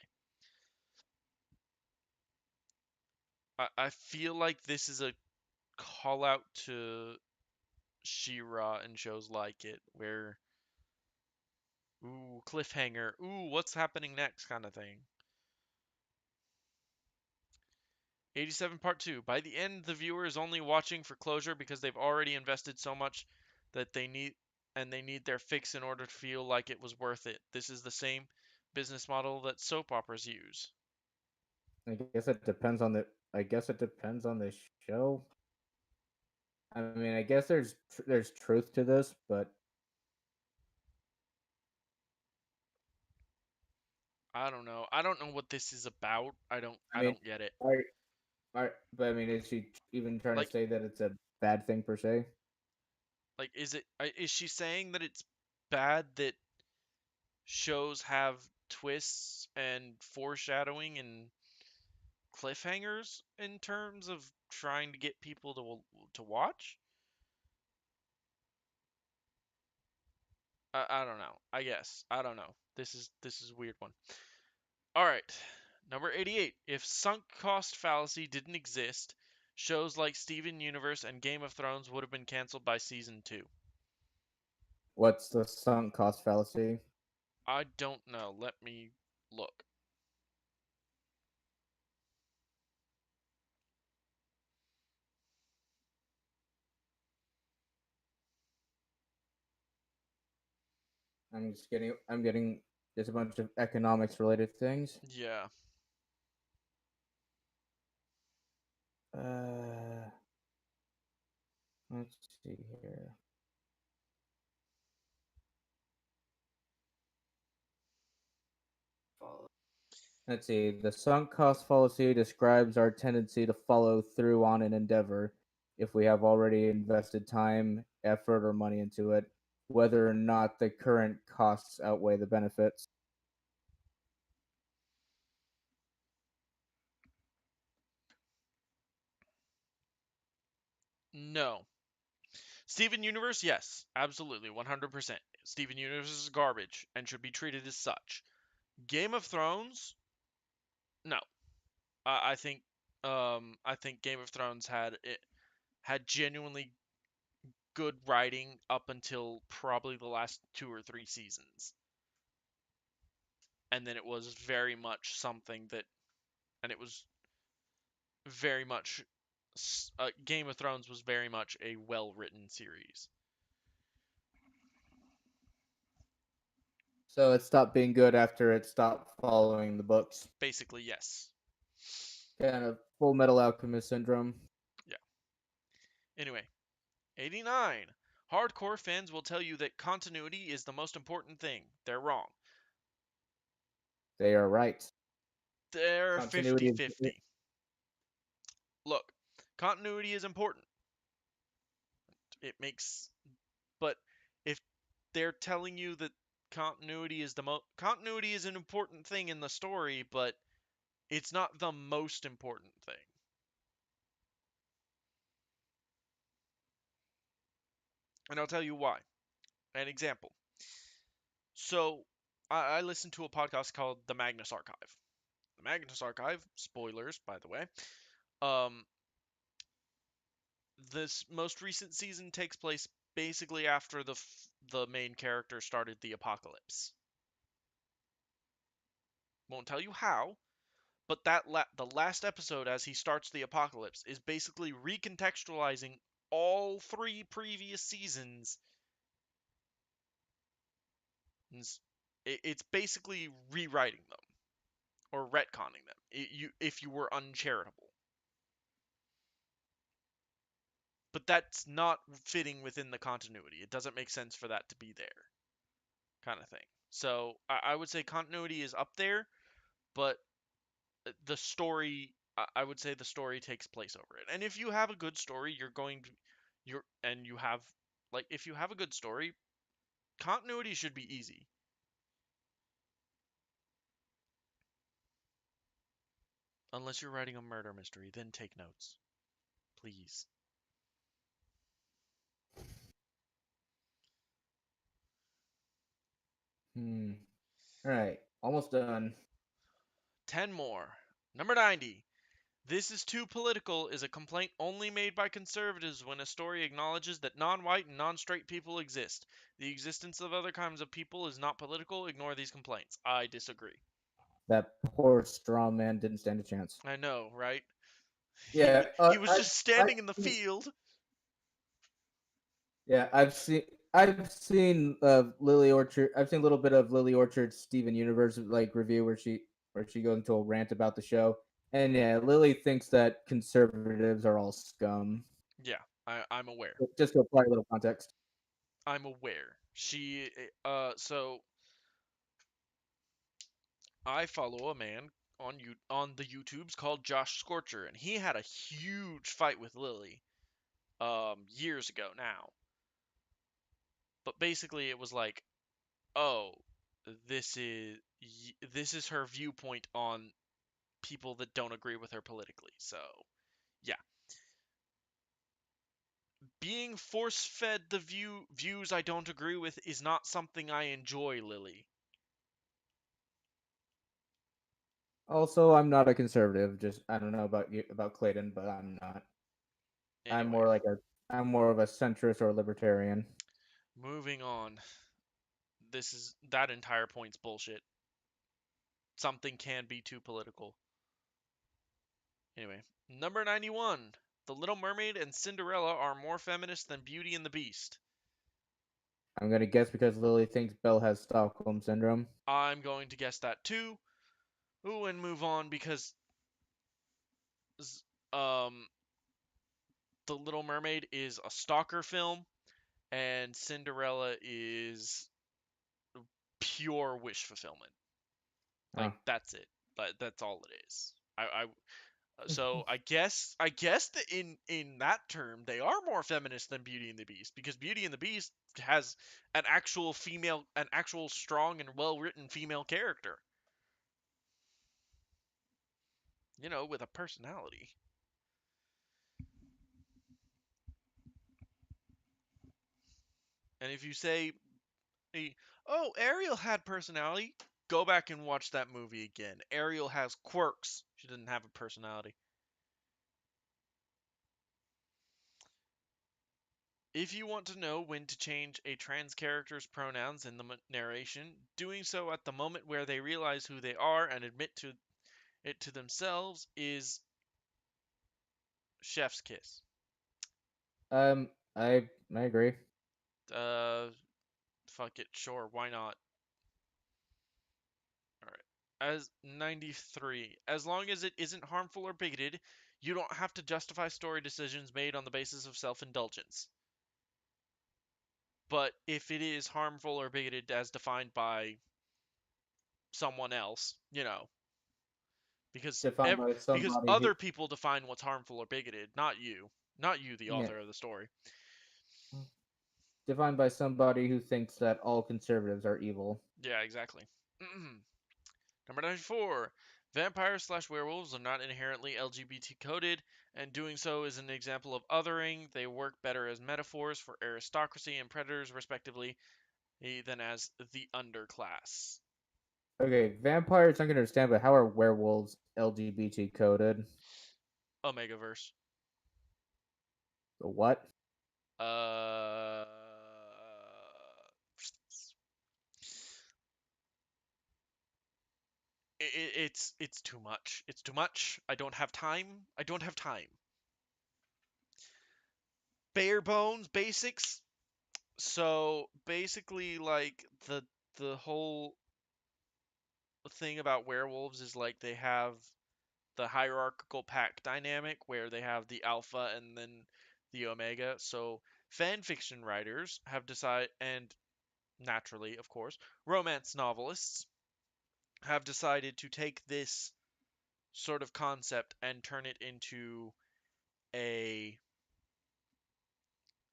I feel like this is a call out to She-Ra and shows like it, where, ooh, cliffhanger, ooh, what's happening next kind of thing. 87 Part 2. By the end, the viewer is only watching for closure because they've already invested so much that they need their fix in order to feel like it was worth it. This is the same business model that soap operas use. I guess it depends on the. I guess it depends on the show. I mean, I guess there's truth to this, but I don't know. I don't know what this is about. I I mean, don't get it. but I mean, is she even trying to Like say that it's a bad thing per se? is she saying that it's bad that shows have twists and foreshadowing and cliffhangers in terms of trying to get people to watch? I don't know. I guess. I don't know. This is a weird one. All right. Number 88. If sunk cost fallacy didn't exist, shows like Steven Universe and Game of Thrones would have been canceled by season 2. What's the sunk cost fallacy? I don't know. Let me look. I'm getting just a bunch of economics related things. Yeah. Uh, let's see here. Let's see. The sunk cost fallacy describes our tendency to follow through on an endeavor if we have already invested time, effort, or money into it, whether or not the current costs outweigh the benefits. No. Steven Universe, yes, absolutely, 100%. Steven Universe is garbage and should be treated as such. Game of Thrones, no. I think Game of Thrones had genuinely good writing up until probably the last 2 or 3 seasons, and then it was very much something that, and it was very much Game of Thrones was very much a well written series. So it stopped being good after it stopped following the books. Basically, yes. Kind of Full Metal Alchemist syndrome. Yeah. Anyway, 89. Hardcore fans will tell you that continuity is the most important thing. They're wrong. They are right. They're Continuity is 50-50. Look, continuity is important. It makes, but if they're telling you that continuity is an important thing in the story, but it's not the most important thing. And I'll tell you why. An example. So, I listened to a podcast called The Magnus Archive. The Magnus Archive, spoilers, by the way. Um, this most recent season takes place basically after the main character started the apocalypse. Won't tell you how, but the last episode as he starts the apocalypse is basically recontextualizing all 3 previous seasons. It's basically rewriting them. or retconning them if you were uncharitable. But that's not fitting within the continuity. It doesn't make sense for that to be there, kind of thing. So I would say continuity is up there, but the story, I would say the story takes place over it. And if you have a good story, you have, like, if you have a good story, continuity should be easy. Unless you're writing a murder mystery, then take notes. Please. Hmm. All right, almost done. 10 more. Number 90. This is too political is a complaint only made by conservatives when a story acknowledges that non-white and non-straight people exist. The existence of other kinds of people is not political. Ignore these complaints. I disagree. That poor straw man didn't stand a chance. I know, right? He Yeah, was he was just standing in the I've field. yeah, I've seen Lily Orchard. I've seen a little bit of Lily Orchard's Steven Universe like review where she goes into a rant about the show, and yeah, Lily thinks that conservatives are all scum. Yeah, I'm aware. Just to apply a little context. I'm aware. So I follow a man on the YouTubes called Josh Scorcher, and he had a huge fight with Lily years ago now. But basically, it was like, oh, this is this is her viewpoint on people that don't agree with her politically. So yeah, being force fed the views I don't agree with is not something I enjoy, Lily. Also, I'm not a conservative. Just I don't know about you about Clayton, but I'm not. I'm Anyway, more like a I'm more of a centrist or libertarian. moving on. That entire point's bullshit. Something can be too political. Anyway, number 91. The Little Mermaid and Cinderella are more feminist than Beauty and the Beast. I'm gonna guess because Lily thinks Belle has Stockholm syndrome. I'm going to guess that too. Ooh, and move on because um The Little Mermaid is a stalker film and Cinderella is pure wish fulfillment. Like Oh. that's it. That's all it is. So I guess that in that term they are more feminist than Beauty and the Beast because Beauty and the Beast has an actual strong and well written female character, with a personality. And if you say, "Oh, Ariel had personality," go back and watch that movie again. Ariel has quirks. She doesn't have a personality. If you want to know when to change a trans character's pronouns in the narration, doing so at the moment where they realize who they are and admit to it to themselves is chef's kiss. I agree. Uh, Fuck it, sure, why not? All right. As 93, as long as it isn't harmful or bigoted, you don't have to justify story decisions made on the basis of self-indulgence. But if it is harmful or bigoted as defined by someone else, because Defined by because somebody who other people define what's harmful or bigoted, not you, the yeah, author of the story. defined by somebody who thinks that all conservatives are evil. Yeah, exactly. Number 94. Vampires slash werewolves are not inherently LGBT coded, and doing so is an example of othering. They work better as metaphors for aristocracy and predators, respectively, than as the underclass. Okay, vampires I can understand, but how are werewolves LGBT coded? Omegaverse. The what? Uh, it's too much. It's too much. I don't have time. I don't have time. Bare bones basics. So basically, like the whole thing about werewolves is like they have the hierarchical pack dynamic where they have the alpha and then the omega. So fan fiction writers have decided, and naturally, of course, romance novelists have decided to take this sort of concept and turn it into a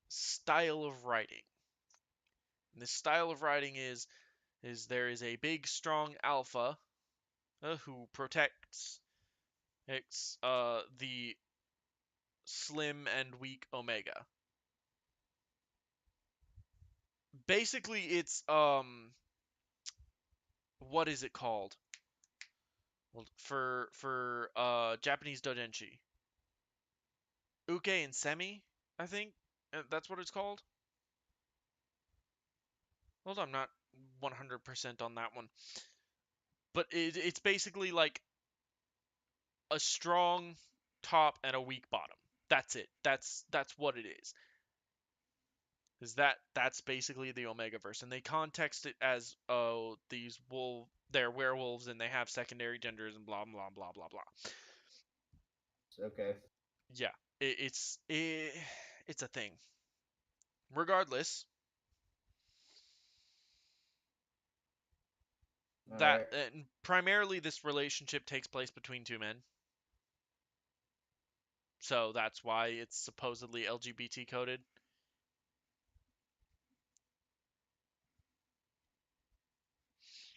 style of writing. And this style of writing is there is a big strong alpha who protects the slim and weak omega. Basically, it's what is it called? Well, for Japanese doujinshi, uke and semi, I think that's what it's called. Hold on, I'm not 100% on that one, but it's basically like a strong top and a weak bottom. That's it. That's what it is. Is that's basically the Omega verse, and they context it as they're werewolves and they have secondary genders and blah blah blah blah blah. Okay. Yeah, it's a thing. Regardless, All that right. primarily this relationship takes place between two men, so that's why it's supposedly LGBT coded.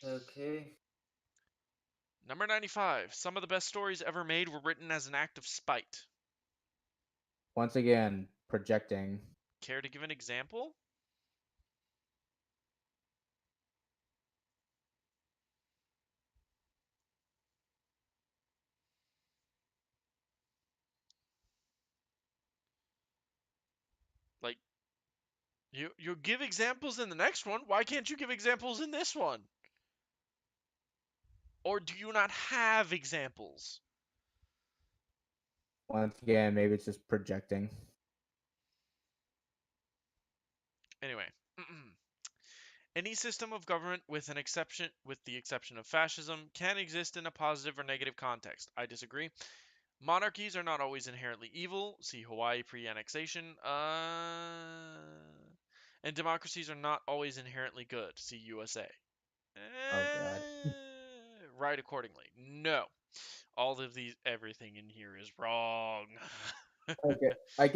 Okay. Number 95. Some of the best stories ever made were written as an act of spite. Once again, projecting. Care to give an example? Like you give examples in the next one. Why can't you give examples in this one? Or do you not have examples? Once again, maybe it's just projecting. Anyway, any system of government with the exception of fascism can exist in a positive or negative context. I disagree. Monarchies are not always inherently evil. See Hawaii pre-annexation. And democracies are not always inherently good. See USA. Oh god. Right accordingly. No. All of these, everything in here is wrong. Okay. I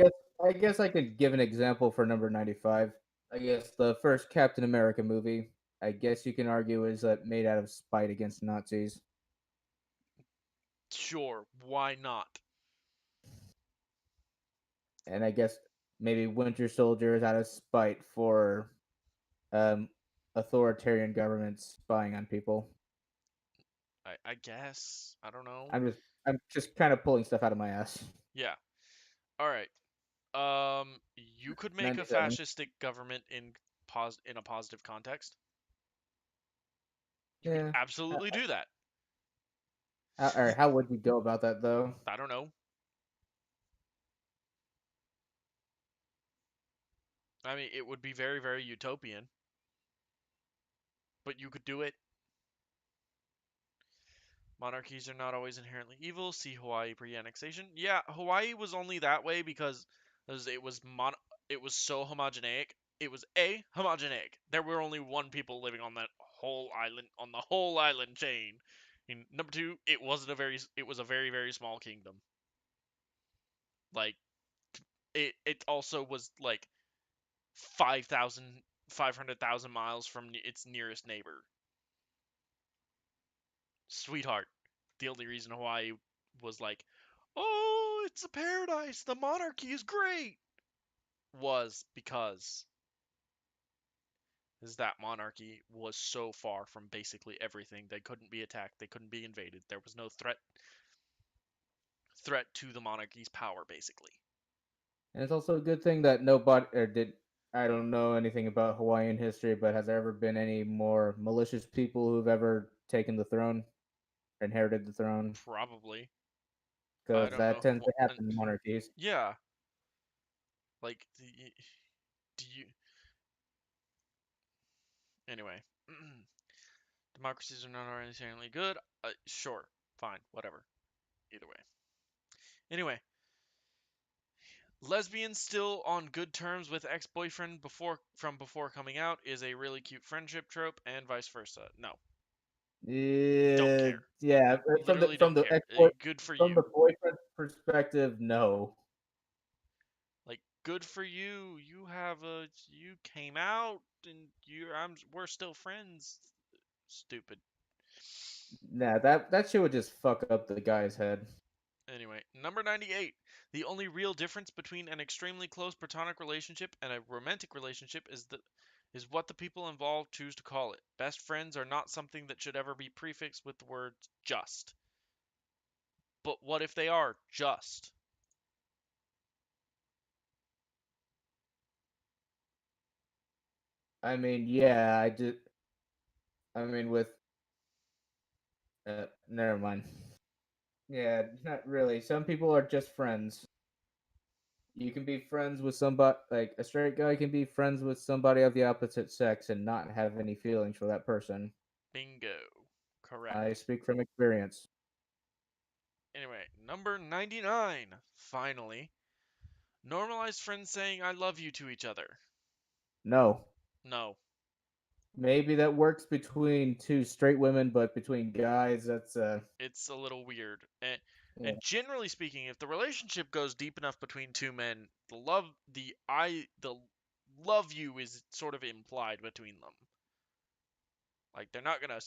guess I could give an example for number 95. I guess the first Captain America movie, I guess you can argue is made out of spite against Nazis. Sure, why not? And I guess maybe Winter Soldier is out of spite for um authoritarian governments spying on people. I guess. I don't know. I'm just kind of pulling stuff out of my ass. Yeah. All right. You could make a 97. fascistic government in a positive context. You could Yeah. absolutely do that. Or how would we go about that though? I don't know. I mean, it would be very, very utopian, but you could do it. Monarchies are not always inherently evil. See Hawaii pre-annexation. Yeah, Hawaii was only that way because it was so homogeneic. It was homogeneic. There were only one people living on that whole island on the whole island chain. And number two, it was a very very small kingdom. Like it also was like 500,000 miles from its nearest neighbor. Sweetheart. The only reason Hawaii was like, oh, it's a paradise, the monarchy is great, was because that monarchy was so far from basically everything. They couldn't be attacked, they couldn't be invaded. There was no threat to the monarchy's power, basically. And it's also a good thing that nobody or did I don't know anything about Hawaiian history, but has there ever been any more malicious people who've ever taken the throne, inherited the throne? Probably. I Because don't that know. tends to happen in monarchies. Yeah, like, do you. Anyway. Democracies are not inherently good. Sure, fine, whatever. Either way. Anyway, lesbian still on good terms with ex-boyfriend before coming out is a really cute friendship trope, and vice versa. No, don't Yeah, care. yeah. Literally From don't the care. ex boy Good for from the you. boyfriend perspective, no. Like, good for you. You came out and we're still friends. Stupid. Nah, that shit would just fuck up the guy's head. Anyway, number 98. The only real difference between an extremely close platonic relationship and a romantic relationship is what the people involved choose to call it. Best friends are not something that should ever be prefixed with the word just. But what if they are just? I mean, yeah, I mean, with never mind. Yeah, not really. Some people are just friends. You can be friends with somebody, like a straight guy can be friends with somebody of the opposite sex and not have any feelings for that person. Bingo. I Correct. speak from experience. Anyway, number 99. Finally, normalized friends saying I love you to each other. No. No, Maybe that works between two straight women, but between guys, that's it's a little weird. And yeah. generally speaking, if the relationship goes deep enough between two men, the love you is sort of implied between them. Like they're not gonna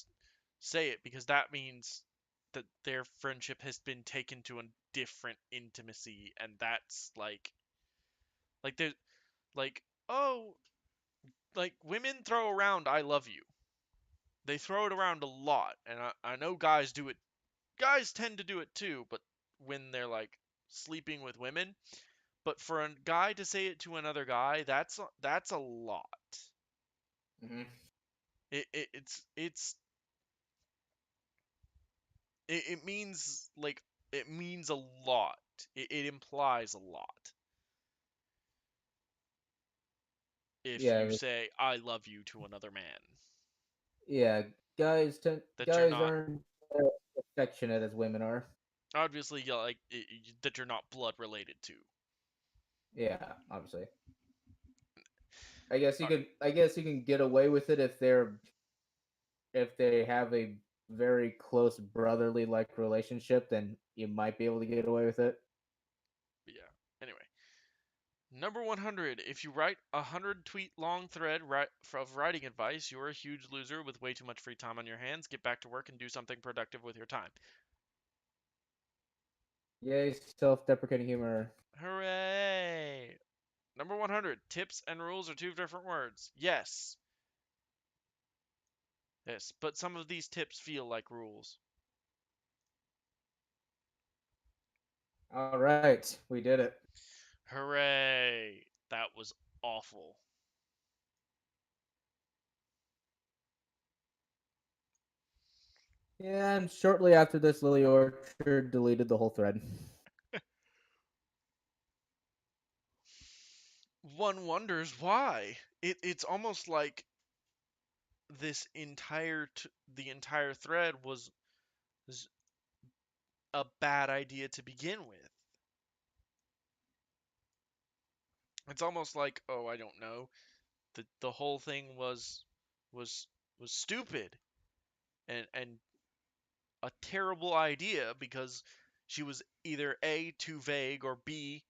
say it because that means that their friendship has been taken to a different intimacy, and that's like there's like oh like women throw around I love you. They throw it around a lot, and I know guys do it. Guys tend to do it too, but when they're like sleeping with women. But for a guy to say it to another guy, that's a lot. Hmm. It's it means like it means a lot. It implies a lot if you Yeah, say I love you to another man yeah. that you're Guys not aren't affectionate as women are. obviously that you're not blood related to. Yeah, obviously. I guess you Uh, could. I guess you can get away with it if they have a very close brotherly like relationship. Then you might be able to get away with it. yeah. Anyway, number 100. If you write a 100-tweet long thread of writing advice, you're a huge loser with way too much free time on your hands. Get back to work and do something productive with your time. Yay, self-deprecating humor. Hooray! Number 100. Tips and rules are two different words. Yes. Yes, but some of these tips feel like rules. All right, we did it. Hooray! That was awful. Yeah, and shortly after this, Lily Orchard deleted the whole thread. One wonders why. It's almost like the entire thread was a bad idea to begin with. It's almost like, oh, I don't know, the whole thing was was stupid and a terrible idea because she was either A, too vague, or B,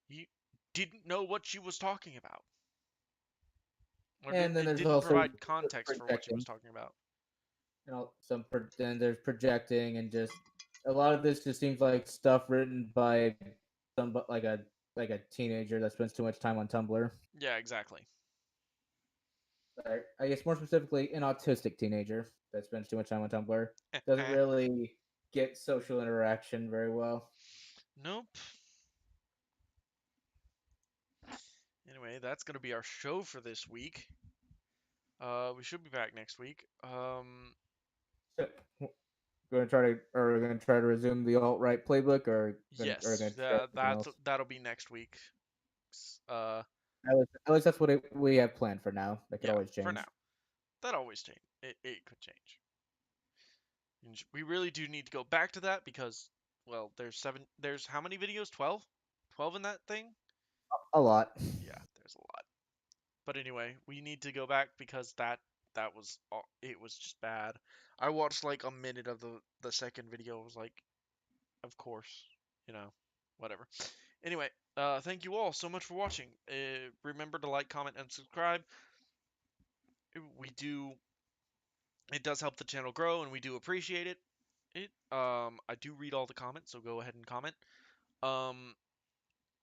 you didn't know what she was talking about. Or And then it there's didn't also provide context for what she was projecting. talking about. Then there's projecting and just a lot of this just seems like stuff written by some like a teenager that spends too much time on Tumblr. Yeah, exactly. I guess more specifically, an autistic teenager that spends too much time on Tumblr doesn't really get social interaction very well. Nope. Anyway, that's going to be our show for this week. We should be back next week. So, we're gonna try to resume the alt right playbook, or gonna Yes, try something else. that'll be next week. Uh, At least that's what we have planned for now. That could yeah, always for now. change. That always change. It could change. We really do need to go back to that because, well, there's how many videos? 12? 12 in that thing? A lot. Yeah, there's a lot. But anyway, we need to go back because that was it was just bad. I watched like a minute of the second video. I was like, of course, you know, whatever. Anyway, thank you all so much for watching. Remember to like, comment, and subscribe. We do it does help the channel grow, and we do appreciate it. I do read all the comments, so go ahead and comment. Um,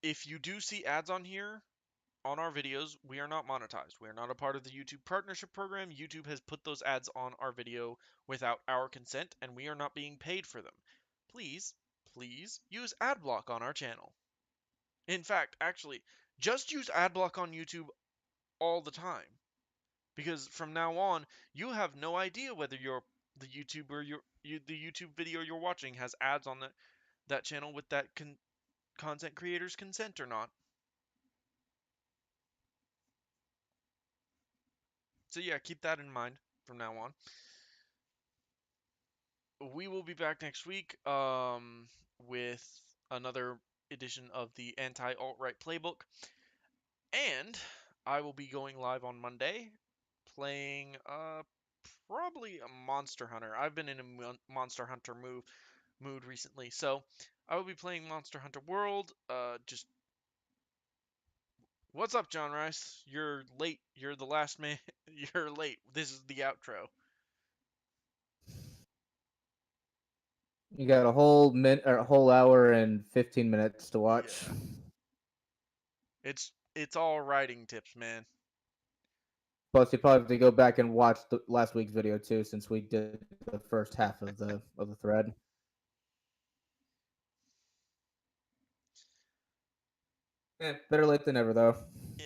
if you do see ads on here on our videos, we are not monetized. We are not a part of the YouTube partnership program. YouTube has put those ads on our video without our consent, and we are not being paid for them. Please, please use AdBlock on our channel. In fact, actually, just use AdBlock on YouTube all the time. Because from now on, you have no idea whether the YouTuber the YouTube video you're watching has ads on that channel with that content creator's consent or not. So yeah, keep that in mind from now on. We will be back next week with another edition of the anti alt right playbook, and I will be going live on Monday playing probably a Monster Hunter. I've been in a Monster Hunter mood recently, so I will be playing Monster Hunter World. Just what's up, John Rice? You're late. You're the last man. You're late. This is the outro. You got a whole minute or a whole hour and 15 minutes to watch. Yeah, it's all writing tips, man. Plus, you probably have to go back and watch the last week's video too, since we did the first half of the thread. Better late than never, though. Yeah.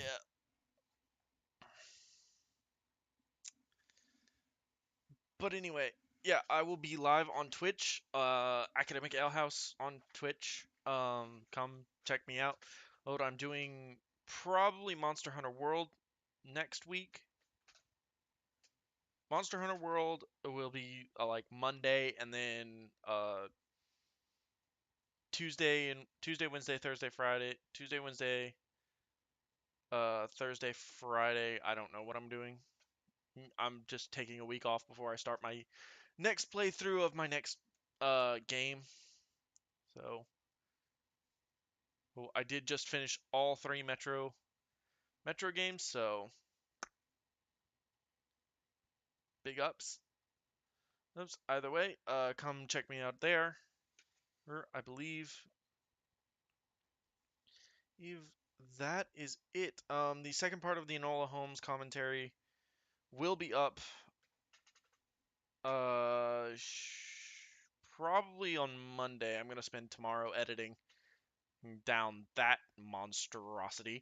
But anyway, yeah, I will be live on Twitch, Academic Ale House on Twitch. Come check me out. What I'm doing probably Monster Hunter World next week. Monster Hunter World will be like Monday, and then Tuesday, Wednesday, Thursday, Friday, Tuesday, Wednesday, Thursday, Friday. I don't know what I'm doing. I'm just taking a week off before I start my next playthrough of my next game. So, well, I did just finish all three Metro games, so big ups. Oops. Either way, come check me out there. Or I believe if that is it. The second part of the Enola Holmes commentary will be up uh probably on Monday. I'm gonna spend tomorrow editing down that monstrosity.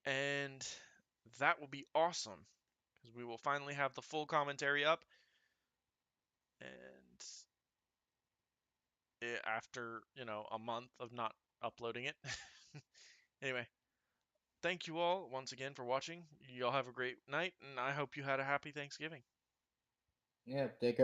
And that will be awesome because we will finally have the full commentary up, and after a month of not uploading it. Anyway, thank you all once again for watching. Y'all have a great night, and I hope you had a happy Thanksgiving. Yeah, take care.